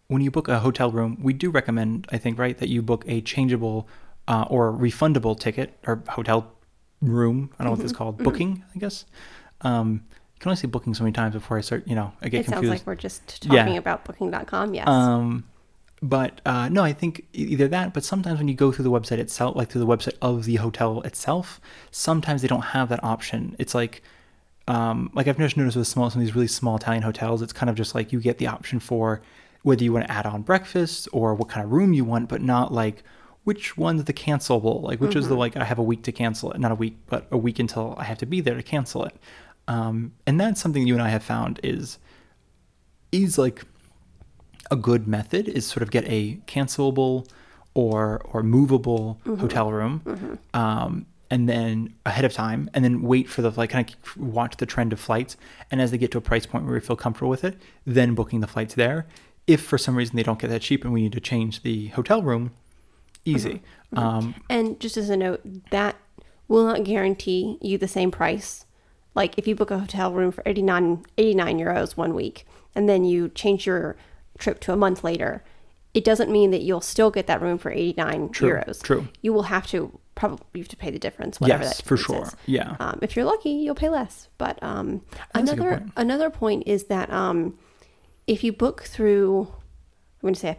when you book a hotel room, we do recommend, I think, right, that you book a changeable or refundable ticket or hotel room. I don't know what it's called. Booking, I guess. You can only say booking so many times before I start, I get confused. It sounds like we're just talking about booking.com. Yes. But no, I think either that, but sometimes when you go through the website itself, like through the website of the hotel itself, sometimes they don't have that option. It's like I've just noticed with some of these really small Italian hotels, it's kind of just like you get the option for whether you want to add on breakfast or what kind of room you want, but not like which one's the cancelable, like which is the, like, I have a week to cancel it, not a week, but a week until I have to be there to cancel it. And that's something you and I have found is like a good method, is sort of get a cancelable or movable hotel room, and then ahead of time, and then wait for the, like, kind of watch the trend of flights, and as they get to a price point where we feel comfortable with it, then booking the flights there. If for some reason they don't get that cheap and we need to change the hotel room, easy. And just as a note, that will not guarantee you the same price. Like, if you book a hotel room for 89 euros 1 week, and then you change your trip to a month later, it doesn't mean that you'll still get that room for 89 euros. True. You will have to pay the difference, whatever Yes, that for difference sure. is. Yeah. If you're lucky, you'll pay less. But That's a good point. another point is that if you book through, I'm going to say a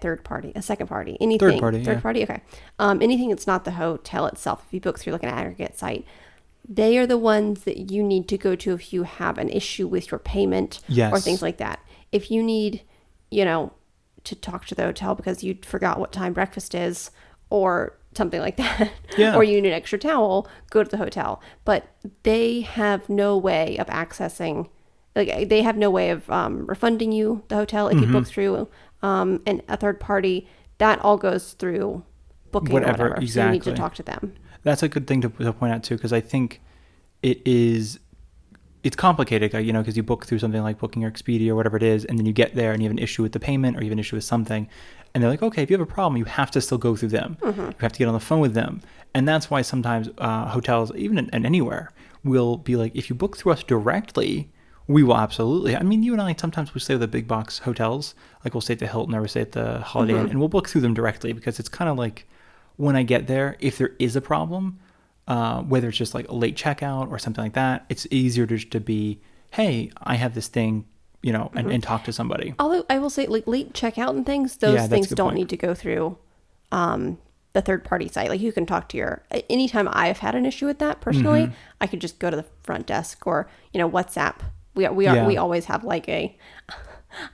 second party, anything. Third party, okay. Anything that's not the hotel itself, if you book through like an aggregate site, they are the ones that you need to go to if you have an issue with your payment or things like that. If you need, to talk to the hotel because you forgot what time breakfast is, or something like that, Yeah. or you need an extra towel, go to the hotel. But they have no way of accessing, like they have no way of refunding you the hotel if you book through and a third party. That all goes through booking or whatever. Exactly. So you need to talk to them. That's a good thing to point out too, because I think it's complicated, because you book through something like Booking or Expedia or whatever it is, and then you get there and you have an issue with the payment or you have an issue with something, and they're like, okay, if you have a problem, you have to still go through them. You have to get on the phone with them. And that's why sometimes hotels, even in anywhere, will be like, if you book through us directly, we will absolutely. I mean, you and I, sometimes we stay with the big box hotels, like we'll stay at the Hilton or we'll stay at the Holiday Inn, and we'll book through them directly, because it's kind of like, when I get there, if there is a problem, whether it's just like a late checkout or something like that, it's easier to be, hey, I have this thing, and talk to somebody. Although I will say, like late checkout and things, those things don't need to go through the third party site. Like you can talk to anytime I've had an issue with that personally, I could just go to the front desk or, WhatsApp. We always have like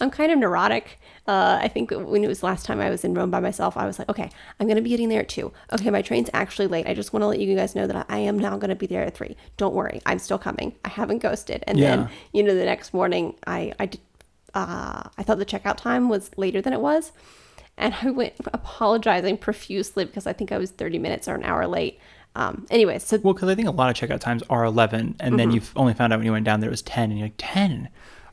I'm kind of neurotic. I think when it was last time I was in Rome by myself, I was like, okay, I'm going to be getting there at 2. Okay, my train's actually late. I just want to let you guys know that I am now going to be there at 3. Don't worry, I'm still coming. I haven't ghosted. And then, the next morning, I thought the checkout time was later than it was. And I went apologizing profusely because I think I was 30 minutes or an hour late. Anyway, so... Well, because I think a lot of checkout times are 11, and then you've only found out when you went down there it was 10, and you're like, 10?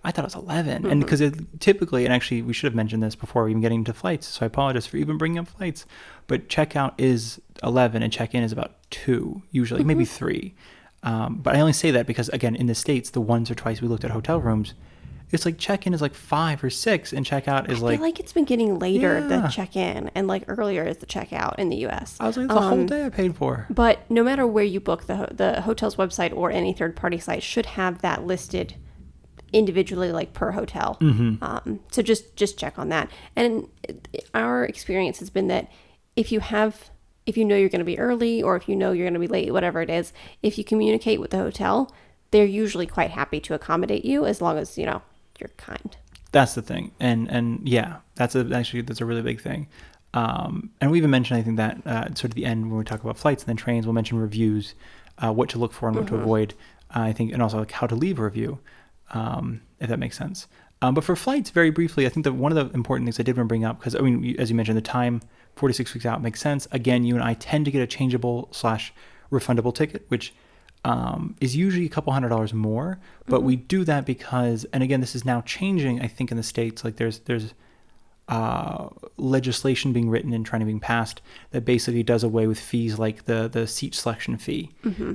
I thought it was 11. And because typically, and actually we should have mentioned this before even getting to flights, so I apologize for even bringing up flights, but checkout is 11 and check-in is about 2, usually, maybe 3. But I only say that because, again, in the States, the once or twice we looked at hotel rooms, it's like check-in is like 5 or 6 and checkout is I feel like it's been getting later, the check-in, and like earlier is the checkout in the U.S. I was like, it's a whole day I paid for. But no matter where you book, the hotel's website or any third-party site should have that listed individually, like per hotel. So just check on that. And our experience has been that if you know you're going to be early, or if you know you're going to be late, whatever it is, if you communicate with the hotel, they're usually quite happy to accommodate you as long as you're kind. That's the thing. And yeah, that's a really big thing. And we even mentioned, I think, that sort of the end when we talk about flights and then trains, we'll mention reviews, what to look for and what to avoid, I think, and also like how to leave a review. If that makes sense. But for flights, very briefly, I think that one of the important things I did want to bring up, because, as you mentioned, the time, 46 weeks out, makes sense. Again, you and I tend to get a changeable/refundable ticket, which is usually a couple $100 more. But we do that because, and again, this is now changing, I think, in the States. Like there's legislation being written and trying to be passed that basically does away with fees like the seat selection fee.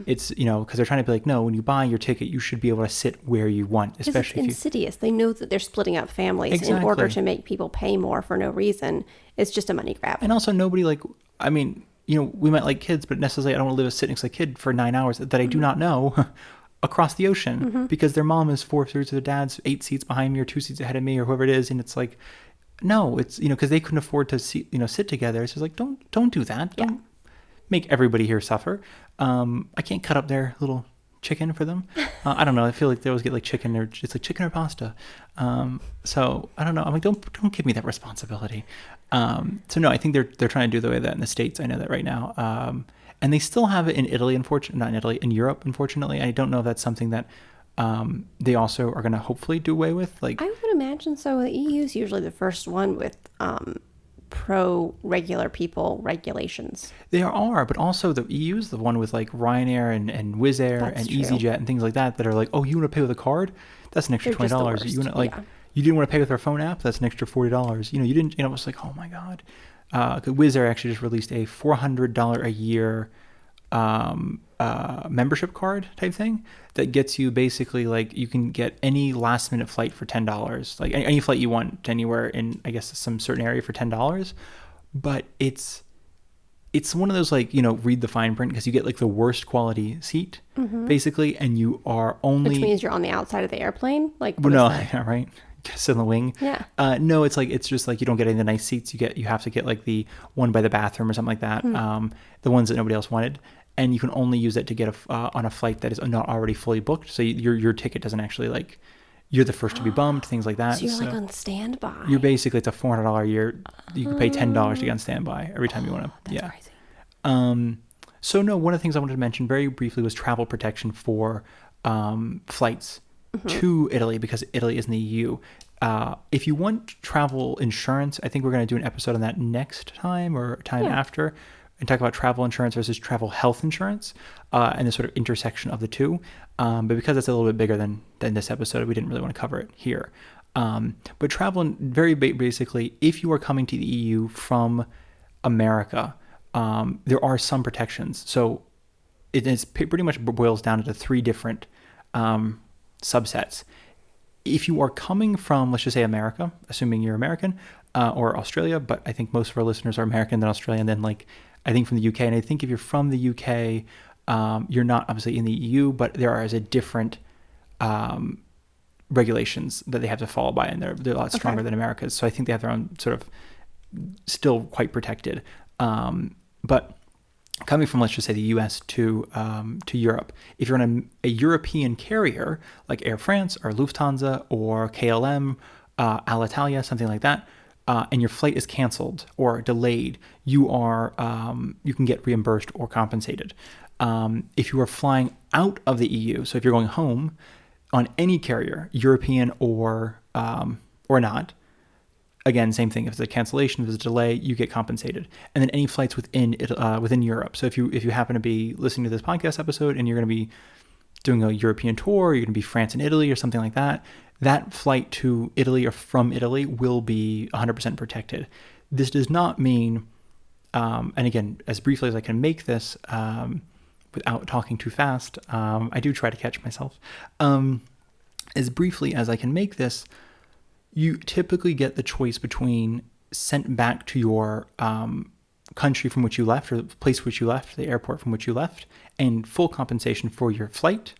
It's, because they're trying to be like, no, when you buy your ticket, you should be able to sit where you want, especially it's insidious. They know that they're splitting up families in order to make people pay more for no reason. It's just a money grab. And also nobody we might like kids, but necessarily I don't want to sit next to a kid for 9 hours that I do not know across the ocean because their mom is 4 seats, their dad's 8 seats behind me or 2 seats ahead of me or whoever it is. And it's like, no, it's, because they couldn't afford to sit together. It's just like, don't do that. Don't make everybody here suffer. I can't cut up their little chicken for them. I don't know. I feel like they always get like chicken or it's like chicken or pasta. So I don't know. I'm like, don't give me that responsibility. So no, I think they're trying to do the way that in the States. I know that right now. And they still have it in Italy, in Europe, unfortunately. I don't know if that's something that they also are going to hopefully do away with. Like, I would imagine so. The EU is usually the first one with pro-regular people regulations. They are, but also the EU is the one with like Ryanair and Wizz Air and EasyJet and things like that are like, oh, you want to pay with a card? That's an extra $20. You want to you didn't want to pay with our phone app? That's an extra $40. You didn't. It's like, oh my god. Wizz Air actually just released a $400 a year membership card type thing that gets you basically like you can get any last minute flight for $10, like any flight you want anywhere in, I guess, some certain area for $10. But it's one of those like, read the fine print because you get like the worst quality seat basically, and you are only, which means you're on the outside of the airplane. Like, yeah, right. Sit in the wing. Yeah. No, it's just like you don't get any of the nice seats. You have to get like the one by the bathroom or something like that. The ones that nobody else wanted. And you can only use it to get on a flight that is not already fully booked. So your ticket doesn't actually like, you're the first to be bumped, things like that. So you're like on standby. You're basically, it's a $400 a year. You can pay $10 to get on standby every time you want to. That's crazy. So no, one of the things I wanted to mention very briefly was travel protection for flights to Italy, because Italy is in the EU. If you want travel insurance, I think we're going to do an episode on that next time or time after, and talk about travel insurance versus travel health insurance, and the sort of intersection of the two. But because it's a little bit bigger than this episode, we didn't really want to cover it here. But travel, very basically, if you are coming to the EU from America, there are some protections. So it is pretty much boils down into three different subsets. If you are coming from, let's just say, America, assuming you're American, or Australia, but I think most of our listeners are American, then Australian, then I think from the UK. And I think if you're from the UK, you're not obviously in the EU, but there are a different regulations that they have to follow by, and they're a lot stronger than America's. So I think they have their own sort of still quite protected. But coming from, let's just say, the US to Europe, if you're on a European carrier like Air France or Lufthansa or KLM, Alitalia, something like that, and your flight is canceled or delayed, you can get reimbursed or compensated. If you are flying out of the EU, so if you're going home on any carrier, European or not, again, same thing. If it's a cancellation, if it's a delay, you get compensated. And then any flights within Europe. So if you happen to be listening to this podcast episode and you're going to be doing a European tour, you're going to be France and Italy or something like that, that flight to Italy or from Italy will be 100% protected. This does not mean, and again, as briefly as I can make this, without talking too fast, I do try to catch myself. As briefly as I can make this, you typically get the choice between sent back to your country from which you left, or the place which you left, the airport from which you left, and full compensation for your flight,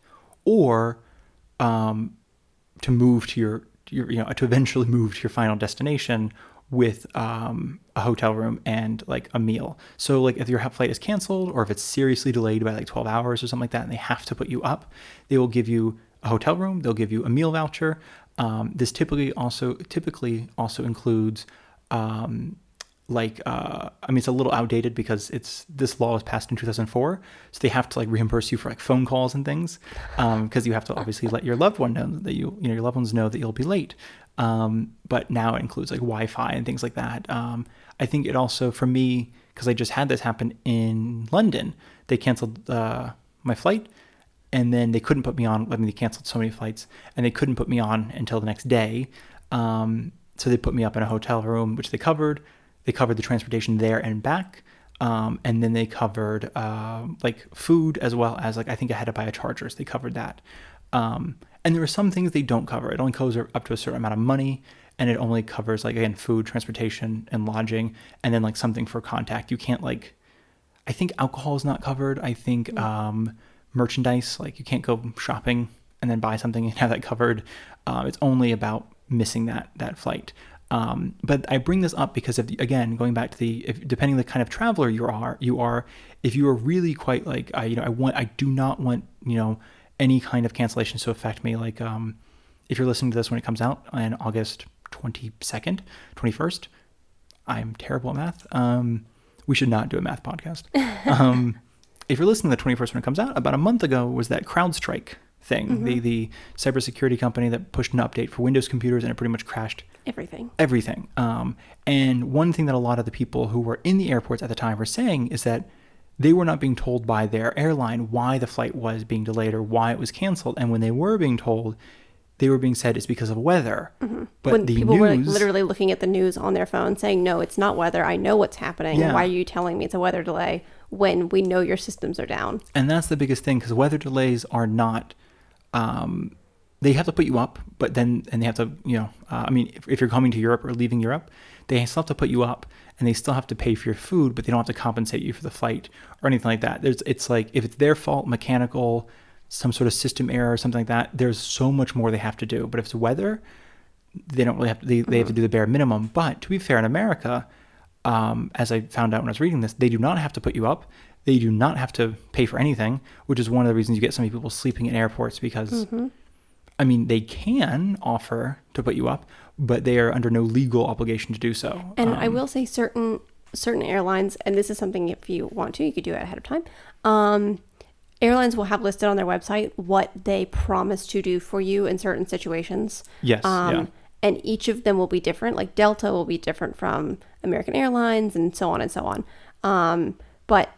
or to move to to eventually move to your final destination with a hotel room and a meal. So if your flight is canceled, or if it's seriously delayed by 12 hours or something like that, and they have to put you up, they will give you a hotel room, they'll give you a meal voucher. This typically also includes, it's a little outdated because this law was passed in 2004, so they have to reimburse you for phone calls and things, because you have to obviously let your loved one know that your loved ones know that you'll be late. But now it includes Wi-Fi and things like that. I think it also, for me, because I just had this happen in London, they canceled my flight. And then they couldn't put me on. They canceled so many flights, and they couldn't put me on until the next day. So they put me up in a hotel room, which they covered. They covered the transportation there and back, and then they covered food, as well as I think I had to buy a charger. So they covered that. And there are some things they don't cover. It only covers up to a certain amount of money, and it only covers again food, transportation, and lodging, and then something for contact. You can't I think alcohol is not covered. I think. Merchandise, you can't go shopping and then buy something and have that covered. It's only about missing that flight. But I bring this up because again, going back to depending on the kind of traveler you are, if you are really quite I do not want any kind of cancellations to affect me. If you're listening to this when it comes out on August 22nd, 21st, I'm terrible at math. We should not do a math podcast. If you're listening to the 21st when it comes out, about a month ago was that CrowdStrike thing, the cybersecurity company that pushed an update for Windows computers, and it pretty much crashed everything. And one thing that a lot of the people who were in the airports at the time were saying is that they were not being told by their airline why the flight was being delayed or why it was canceled. And when they were being told, they were being said it's because of weather. But when people were literally looking at the news on their phone saying, no, it's not weather. I know what's happening. Why are you telling me it's a weather delay when we know your systems are down? And that's the biggest thing, because weather delays are not, they have to put you up, but then, and they have to, if you're coming to Europe or leaving Europe, they still have to put you up, and they still have to pay for your food, but they don't have to compensate you for the flight or anything like that. It's if it's their fault, mechanical, some sort of system error or something like that, there's so much more they have to do. But if it's weather, they don't really have to, they have to do the bare minimum. But to be fair, in America, as I found out when I was reading this, they do not have to put you up. They do not have to pay for anything, which is one of the reasons you get so many people sleeping in airports, because, they can offer to put you up, but they are under no legal obligation to do so. And I will say certain certain airlines, and this is something if you want to, you could do it ahead of time. Airlines will have listed on their website what they promise to do for you in certain situations. Yes. Yeah. And each of them will be different. Like Delta will be different from American Airlines and so on and so on. But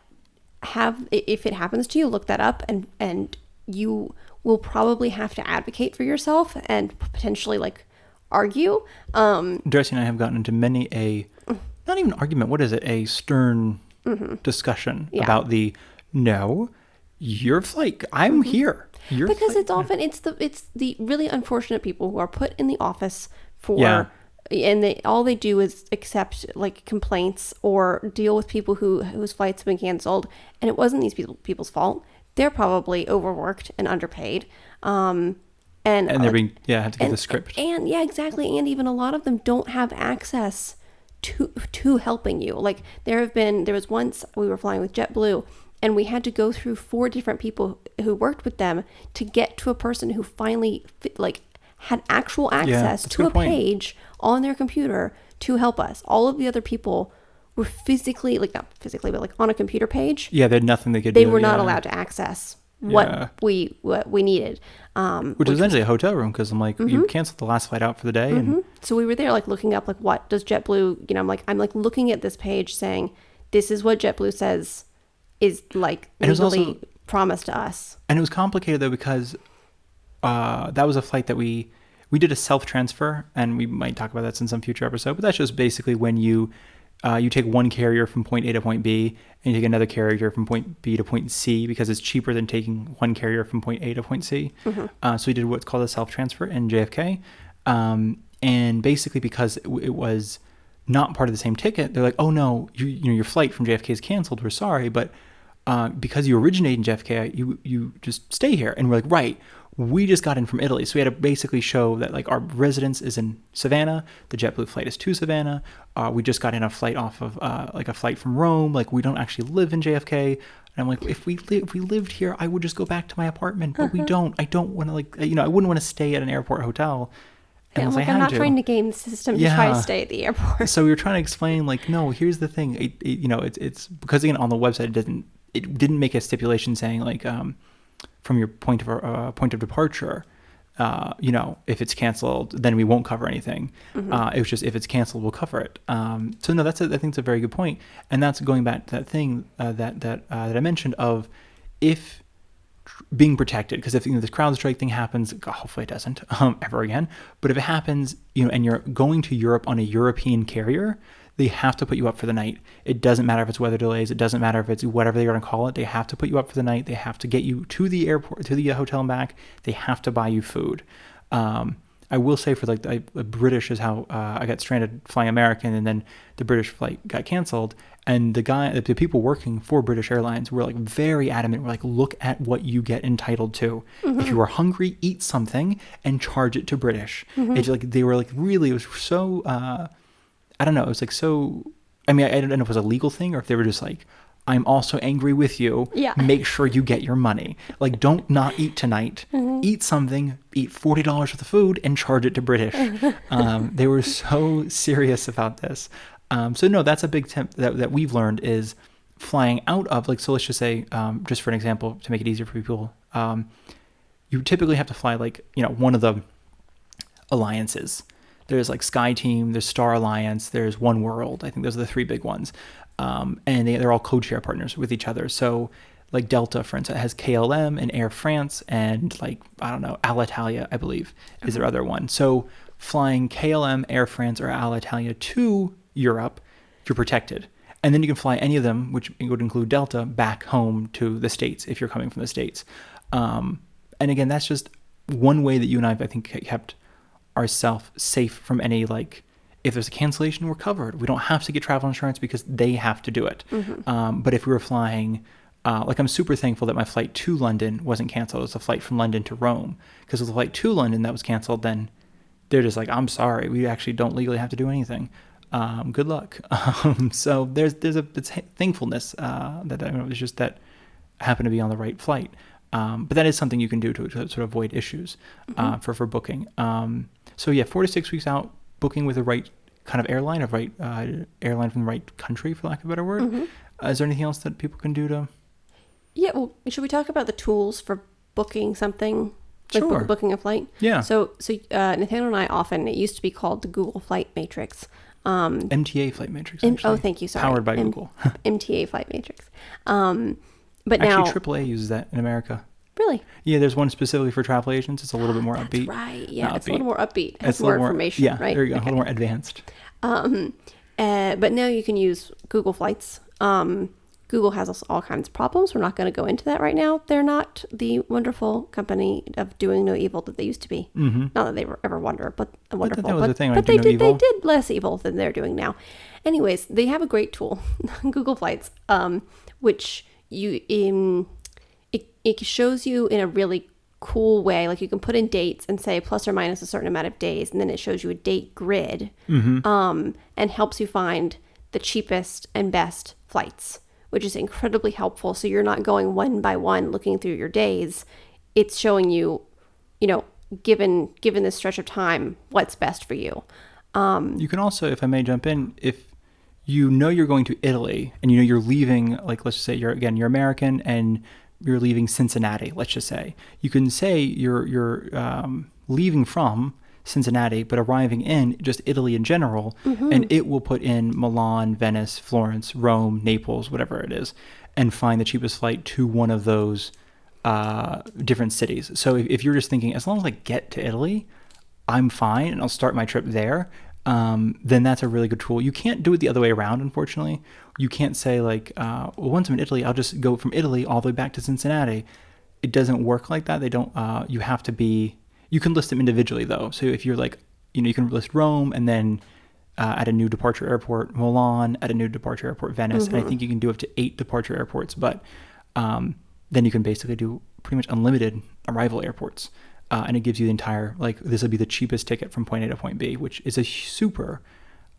if it happens to you, look that up, and you will probably have to advocate for yourself and potentially like argue. Darcy and I have gotten into many not even argument, what is it? A stern discussion about no, your flight, I'm here. Because it's often it's the really unfortunate people who are put in the office for and all they do is accept like complaints or deal with people whose flights have been canceled, and it wasn't these people's fault. They're probably overworked and underpaid. And they're being have to get the script. And exactly. And even a lot of them don't have access to helping you. Like there was once we were flying with JetBlue, and we had to go through 4 different people who worked with them to get to a person who finally had actual access to a page on their computer to help us. All of the other people were physically, not physically, but on a computer page. Yeah, they had nothing they could do. They were not allowed to access what we needed. Which is essentially a hotel room, because I'm like, you canceled the last flight out for the day. And so we were there looking up what does JetBlue, I'm looking at this page saying, this is what JetBlue says is legally promised to us. And it was complicated though, because that was a flight that we did a self-transfer, and we might talk about that in some future episode, but that's just basically when you take one carrier from point A to point B, and you take another carrier from point B to point C, because it's cheaper than taking one carrier from point A to point C. So we did what's called a self-transfer in JFK. And basically because it was not part of the same ticket, they're like, oh no, your flight from JFK is canceled, we're sorry, but because you originate in JFK, you just stay here. And we're like, right, we just got in from Italy. So we had to basically show that our residence is in Savannah. The JetBlue flight is to Savannah. We just got in a flight off of a flight from Rome. We don't actually live in JFK. And I'm like, if we lived here, I would just go back to my apartment, but we don't. I don't want to I wouldn't want to stay at an airport hotel. And I'm not trying to game the system to try to stay at the airport. So we were trying to explain no, here's the thing. It's because again on the website it didn't make a stipulation saying from your point of departure, if it's canceled, then we won't cover anything. It was just if it's canceled, we'll cover it. So no, I think it's a very good point, and that's going back to that thing that I mentioned of if being protected, because if this CrowdStrike thing happens, hopefully it doesn't ever again. But if it happens, and you're going to Europe on a European carrier, they have to put you up for the night. It doesn't matter if it's weather delays. It doesn't matter if it's whatever they're going to call it. They have to put you up for the night. They have to get you to the airport, to the hotel and back. They have to buy you food. I will say for the British is how I got stranded flying American, and then the British flight got canceled. And the people working for British Airlines were very adamant. We're look at what you get entitled to. If you are hungry, eat something and charge it to British. It's they were really, it was so. I don't know. It was so. I mean, I don't know if it was a legal thing or if they were just I'm also angry with you. Yeah. Make sure you get your money. Don't not eat tonight. Eat something. Eat $40 worth of food and charge it to British. They were so serious about this. So no, that's a big tip that we've learned is flying out of so let's just say just for an example to make it easier for people, you typically have to fly one of the alliances. There's SkyTeam, there's Star Alliance, there's One World. I think those are the 3 big ones. And they're all code-share partners with each other. So Delta, for instance, has KLM and Air France and I don't know, Alitalia, I believe, is their other one. So flying KLM, Air France, or Alitalia to Europe, you're protected. And then you can fly any of them, which would include Delta, back home to the States if you're coming from the States. And again, that's just one way that you and I think, kept ourselves safe from any if there's a cancellation, we're covered. We don't have to get travel insurance because they have to do it. But if we were flying, I'm super thankful that my flight to London wasn't canceled. It was a flight from London to Rome, because with the flight to London that was canceled, then they're just I'm sorry, we actually don't legally have to do anything. Good luck. So there's a thankfulness that it was just that happened to be on the right flight. But that is something you can do to sort of avoid issues for booking. So yeah, 4 to 6 weeks out, booking with the right kind of airline, airline from the right country, for lack of a better word. Is there anything else that people can do to? Yeah, well, should we talk about the tools for booking something? Like Sure. booking a flight? Yeah. So Nathaniel and I often, it used to be called the Google Flight Matrix. MTA Flight Matrix. Oh, Actually. thank you. Sorry. Powered by Google. MTA Flight Matrix. But now... Actually, AAA uses that in America. Really? Yeah, there's one specifically for travel agents. It's a little bit more upbeat. Right. Yeah, Not it's a little more upbeat. It has It's a little more information, yeah, right? there you go. Okay. A little more advanced. But now you can use Google Flights. Google has all kinds of problems. We're not going to go into that right now. They're not the wonderful company of doing no evil that they used to be. Not that they were ever wonderful, but that was the thing, right? but Do they no did evil. they did less evil than they're doing now. Anyways, they have a great tool, Google Flights, which it shows you in a really cool way. Like you can put in dates and say plus or minus a certain amount of days, and then it shows you a date grid, and helps you find the cheapest and best flights, which is incredibly helpful. So you're not going one by one looking through your days. It's showing you, given this stretch of time, what's best for you. You can also, if I may jump in, if you know you're going to Italy and you're leaving, like let's just say you're American and you're leaving Cincinnati, let's just say, you can say you're leaving from Cincinnati but arriving in just Italy in general, and it will put in Milan, Venice, Florence, Rome, Naples, whatever it is, and find the cheapest flight to one of those different cities. So if you're just thinking, as long as I get to Italy, I'm fine and I'll start my trip there, then that's a really good tool. You can't do it the other way around, unfortunately. You can't say like, well, once I'm in Italy, I'll just go from Italy all the way back to Cincinnati. It doesn't work like that. They don't, you have to be, you can list them individually though. So if you're like, you can list Rome and then at a new departure airport, Milan, at a new departure airport, Venice. And I think you can do up to 8 departure airports, but then you can basically do pretty much unlimited arrival airports. And it gives you the entire, like, this will be the cheapest ticket from point A to point B, which is a super,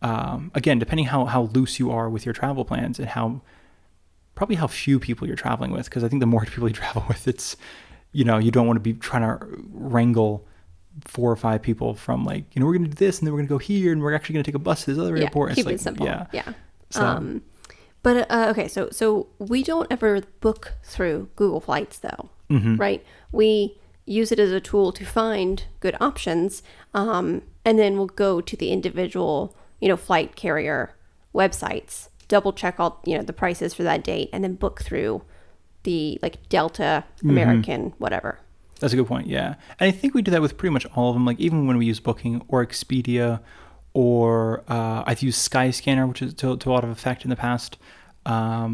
again, depending how loose you are with your travel plans and probably how few people you're traveling with. Because I think the more people you travel with, it's, you don't want to be trying to wrangle 4 or 5 people from like, we're going to do this and then we're going to go here and we're actually going to take a bus to this other airport. Keep it's it simple. Yeah. So. But okay, so we don't ever book through Google Flights though, right? We use it as a tool to find good options, and then we'll go to the individual, flight carrier websites, double check all, the prices for that date, and then book through the like Delta, American, whatever. That's a good point, yeah. And I think we do that with pretty much all of them, like even when we use Booking or Expedia, or I've used Skyscanner, which is to a lot of effect in the past. There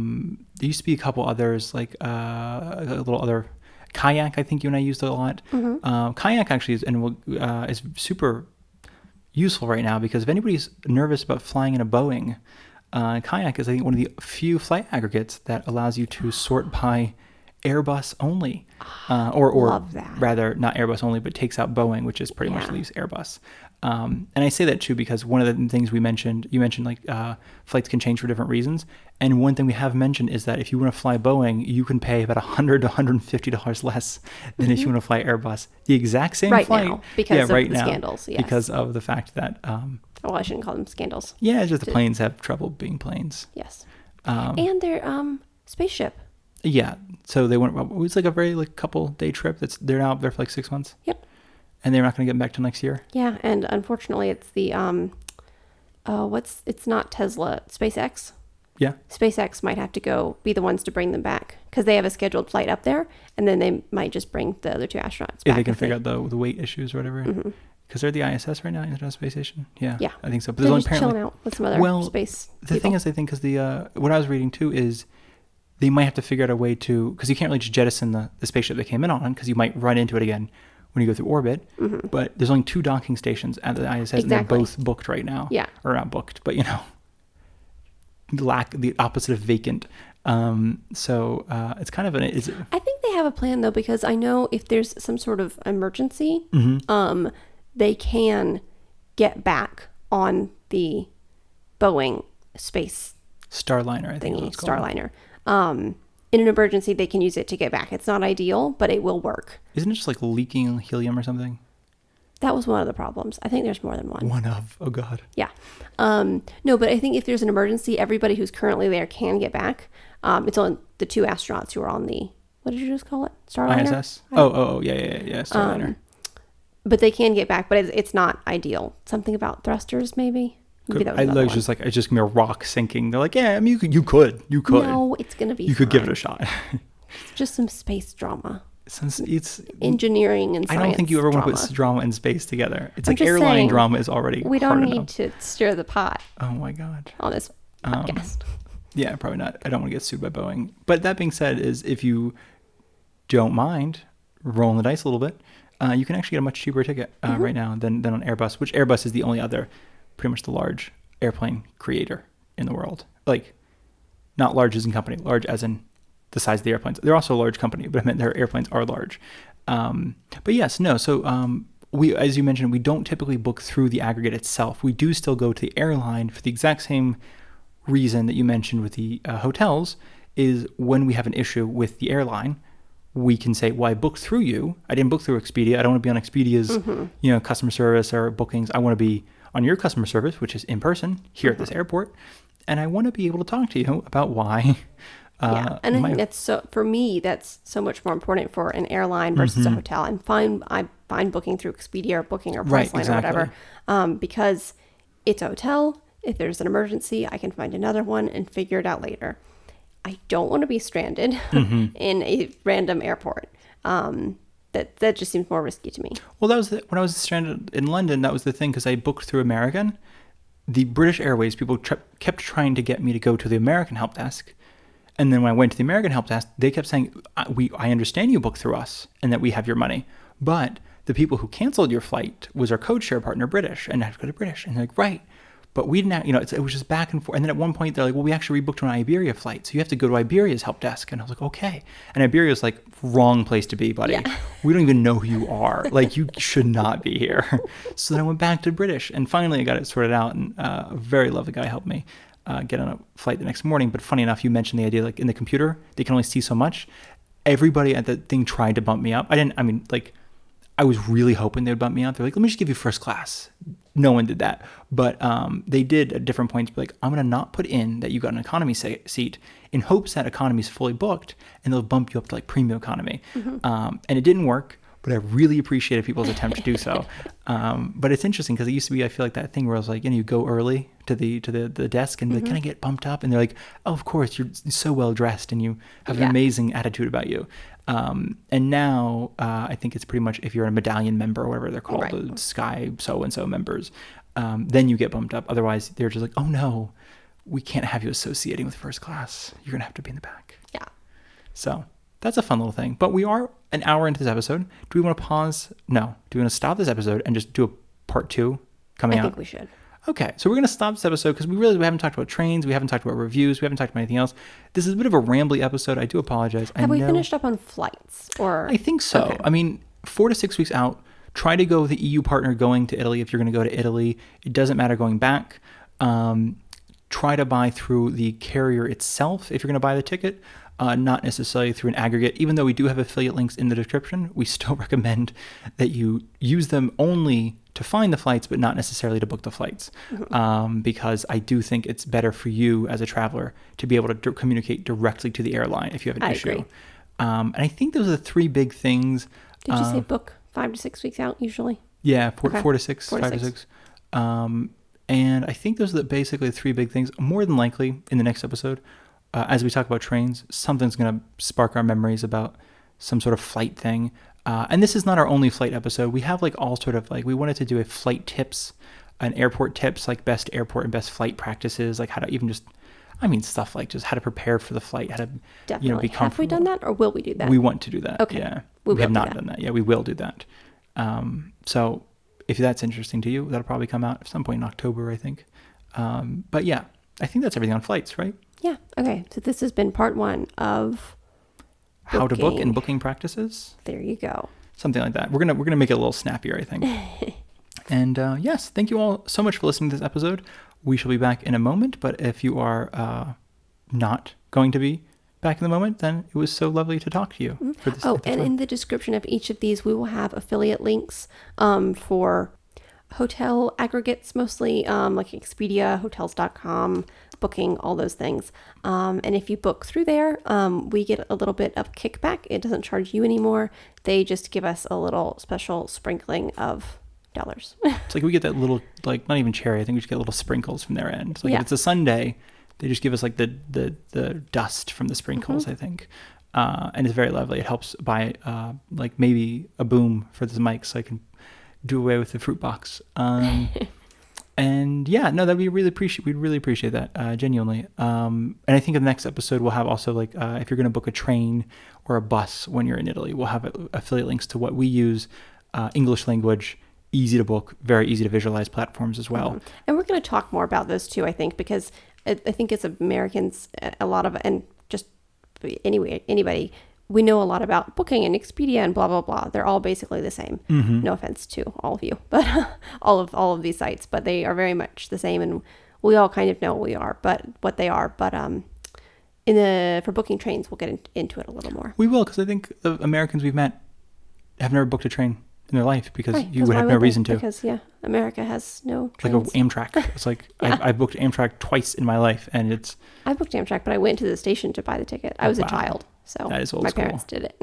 used to be a couple others, like a little other... Kayak, I think you and I used a lot. Kayak actually is super useful right now, because if anybody's nervous about flying in a Boeing, Kayak is, I think, one of the few flight aggregates that allows you to sort by Airbus only, or Love that. rather not Airbus only, but takes out Boeing, which is pretty much leaves Airbus. And I say that too because one of the things you mentioned like flights can change for different reasons. And one thing we have mentioned is that if you want to fly Boeing, you can pay about $100 to $150 less than if you want to fly Airbus. The exact same flight. Now, because of the scandals, yes. Because of the fact that... well, I shouldn't call them scandals. Yeah, it's just the planes have trouble being planes. Yes. And their spaceship. Yeah. So they went... It was like a very couple day trip. They're now up there for like 6 months. Yep. And they're not going to get back till next year. Yeah, and unfortunately, it's the it's not Tesla, SpaceX. Yeah. SpaceX might have to be the ones to bring them back because they have a scheduled flight up there, and then they might just bring the other 2 astronauts back. If they can figure out the weight issues or whatever. Because they're the ISS right now, International Space Station. Yeah. Yeah. I think so. But they're there's just chilling out with some other space the people. thing is, I think, because what I was reading too is they might have to figure out a way to, because you can't really just jettison the spaceship they came in on, because you might run into it again when you go through orbit. But there's only 2 docking stations at the ISS, and they're both booked right now. Yeah. Or not booked, but the opposite of vacant. So it's kind of I think they have a plan though, because I know if there's some sort of emergency, they can get back on the Boeing space Starliner, I think thingy, is what it's called. Starliner. In an emergency, they can use it to get back. It's not ideal, but it will work. Isn't it just like leaking helium or something? That was one of the problems. I think there's more than one. One of, oh God. Yeah. No, but I think if there's an emergency, everybody who's currently there can get back. It's only the 2 astronauts who are on the, what did you just call it? Starliner? ISS? Yeah, Starliner. But they can get back, but it's not ideal. Something about thrusters, maybe? Maybe that was another one. Just like, it's just gonna be a rock sinking. They're like, yeah, I mean, you could. No, it's going to be You could give it fine. a shot. It's just some space drama. Since it's Engineering and science I don't think you ever want to drama. put drama and space together. It's I'm like just airline saying, drama is already We don't hard need enough. to stir the pot Oh my God. on this podcast. Yeah, probably not. I don't want to get sued by Boeing. But that being said, is if you don't mind rolling the dice a little bit, you can actually get a much cheaper ticket right now than on Airbus, which Airbus is the only other, pretty much the large airplane creator in the world. Like, not large as in company, large as in the size of the airplanes. They're also a large company, but I meant their airplanes are large. But yes, no. So we, as you mentioned, we don't typically book through the aggregate itself. We do still go to the airline for the exact same reason that you mentioned with the hotels. Is when we have an issue with the airline, we can say, well, I booked through you. I didn't book through Expedia. I don't want to be on Expedia's customer service or bookings. I want to be on your customer service, which is in person here at this airport. And I want to be able to talk to you about why. Yeah, and I think that's for me, that's so much more important for an airline versus a hotel. I'm fine booking through Expedia or Booking or Priceline or whatever, because it's a hotel. If there's an emergency, I can find another one and figure it out later. I don't want to be stranded in a random airport. That just seems more risky to me. Well, that was when I was stranded in London. That was the thing, because I booked through American. The British Airways people kept trying to get me to go to the American help desk. And then when I went to the American help desk, they kept saying, I understand you booked through us and that we have your money. But the people who canceled your flight was our code share partner, British, and I had to go to British. And they're like, right. But we didn't, it was just back and forth. And then at one point, they're like, well, we actually rebooked an Iberia flight. So you have to go to Iberia's help desk. And I was like, okay. And Iberia's like, wrong place to be, buddy. Yeah. We don't even know who you are. Like, you should not be here. So then I went back to British. And finally, I got it sorted out. And a very lovely guy helped me get on a flight the next morning. But funny enough, you mentioned the idea, like in the computer, they can only see so much. Everybody at the thing tried to bump me up. I was really hoping they would bump me up. They're like, let me just give you first class. No one did that. But they did at different points be like, I'm going to not put in that you got an economy seat in hopes that economy is fully booked and they'll bump you up to like premium economy. And it didn't work, but I really appreciated people's attempt to do so. But it's interesting because it used to be, I feel like that thing where I was like, you go early to the desk and be like, can I get bumped up? And they're like, oh, of course, you're so well dressed and you have an amazing attitude about you. And now I think it's pretty much if you're a medallion member or whatever they're called, the Sky so-and-so members, then you get bumped up. Otherwise, they're just like, oh no, we can't have you associating with first class. You're going to have to be in the back. Yeah. So that's a fun little thing. But we are an hour into this episode. Do we want to pause? No. Do we want to stop this episode and just do a part 2 coming out? I think we should. Okay, so we're going to stop this episode because we haven't talked about trains, we haven't talked about reviews, we haven't talked about anything else. This is a bit of a rambly episode. I do apologize. Have we finished up on flights? Or I think so. Okay. I mean, 4 to 6 weeks out, try to go with the EU partner going to Italy if you're going to go to Italy. It doesn't matter going back. Try to buy through the carrier itself if you're going to buy the ticket. Not necessarily through an aggregate. Even though we do have affiliate links in the description, we still recommend that you use them only to find the flights, but not necessarily to book the flights. Because I do think it's better for you as a traveler to be able to communicate directly to the airline if you have an issue. Agree. And I think those are the 3 big things. Did you say book 5 to 6 weeks out usually? Yeah, 4 to 6, 5 to 6. And I think those are basically the 3 big things. More than likely, in the next episode, as we talk about trains, something's going to spark our memories about some sort of flight thing. And this is not our only flight episode. We have like all sort of like, we wanted to do a flight tips, an airport tips, like best airport and best flight practices, like how to even just, stuff like just how to prepare for the flight, how to, Definitely. be comfortable. Have we done that or will we do that? We want to do that. Okay. Yeah. We have not done that. Yeah, we will do that. So if that's interesting to you, that'll probably come out at some point in October, I think. But yeah, I think that's everything on flights, right? Yeah. Okay. So this has been part 1 of how to book and booking practices. There you go. Something like that. We're gonna make it a little snappier, I think. And yes, thank you all so much for listening to this episode. We shall be back in a moment, but if you are not going to be back in the moment, then it was so lovely to talk to you for this. Oh, and in the description of each of these, we will have affiliate links for hotel aggregates, mostly like Expedia, Hotels.com, Booking, all those things. And if you book through there, we get a little bit of kickback. It doesn't charge you anymore. They just give us a little special sprinkling of dollars. It's like we get that little, like, not even cherry. I think we just get little sprinkles from their end. Like if it's a Sunday, they just give us like the dust from the sprinkles, I think. And it's very lovely. It helps buy like maybe a boom for this mic so I can do away with the fruit box. And yeah, no, we'd really appreciate that, genuinely. And I think in the next episode we'll have also like if you're going to book a train or a bus when you're in Italy, we'll have affiliate links to what we use, English language, easy to book, very easy to visualize platforms as well. And we're going to talk more about those too, I think, because I think as Americans, a lot of, and just anyway, anybody, we know a lot about Booking and Expedia and blah, blah, blah. They're all basically the same. No offense to all of you, but all of these sites, but they are very much the same. And we all kind of know what they are. But for booking trains, we'll get into it a little more. We will, because I think the Americans we've met have never booked a train in their life because right, you would have no reason to. Because America has no trains. Like Amtrak. It's like I've booked Amtrak twice in my life, and I booked Amtrak, but I went to the station to buy the ticket. I was a child, so that is old my school. parents did it.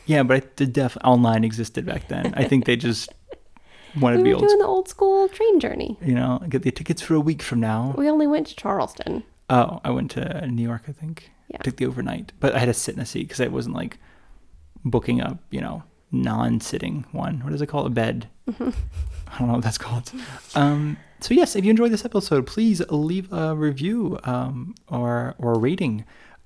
Yeah, but the online existed back then. I think they just wanted to be old doing school. the old school train journey. Get the tickets for a week from now. We only went to Charleston. Oh, I went to New York, I think. Yeah. Took the overnight, but I had to sit in a seat because I wasn't like booking a non-sitting one. What is it called? A bed. I don't know what that's called. So yes, if you enjoyed this episode, please leave a review or a rating,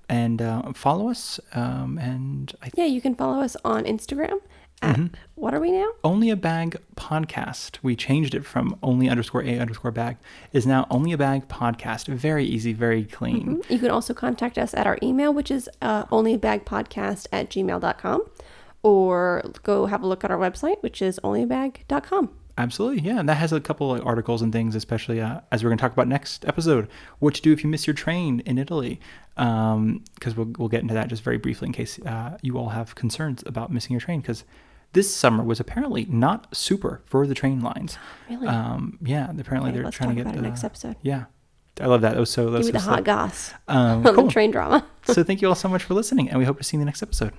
and follow us. You can follow us on Instagram at what are we now? Only a Bag Podcast. We changed it from only_a_bag is now Only a Bag Podcast. Very easy, very clean. You can also contact us at our email, which is onlyabagpodcast@gmail.com. Or go have a look at our website, which is onlyabag.com. Absolutely, yeah. And that has a couple of articles and things, especially as we're going to talk about next episode, what to do if you miss your train in Italy. Because we'll get into that just very briefly in case you all have concerns about missing your train. Because this summer was apparently not super for the train lines. Really? Yeah, apparently they're trying to get about it next episode. Yeah. I love that. That was so Give me the hot goss cool. on the train drama. So thank you all so much for listening, and we hope to see you in the next episode.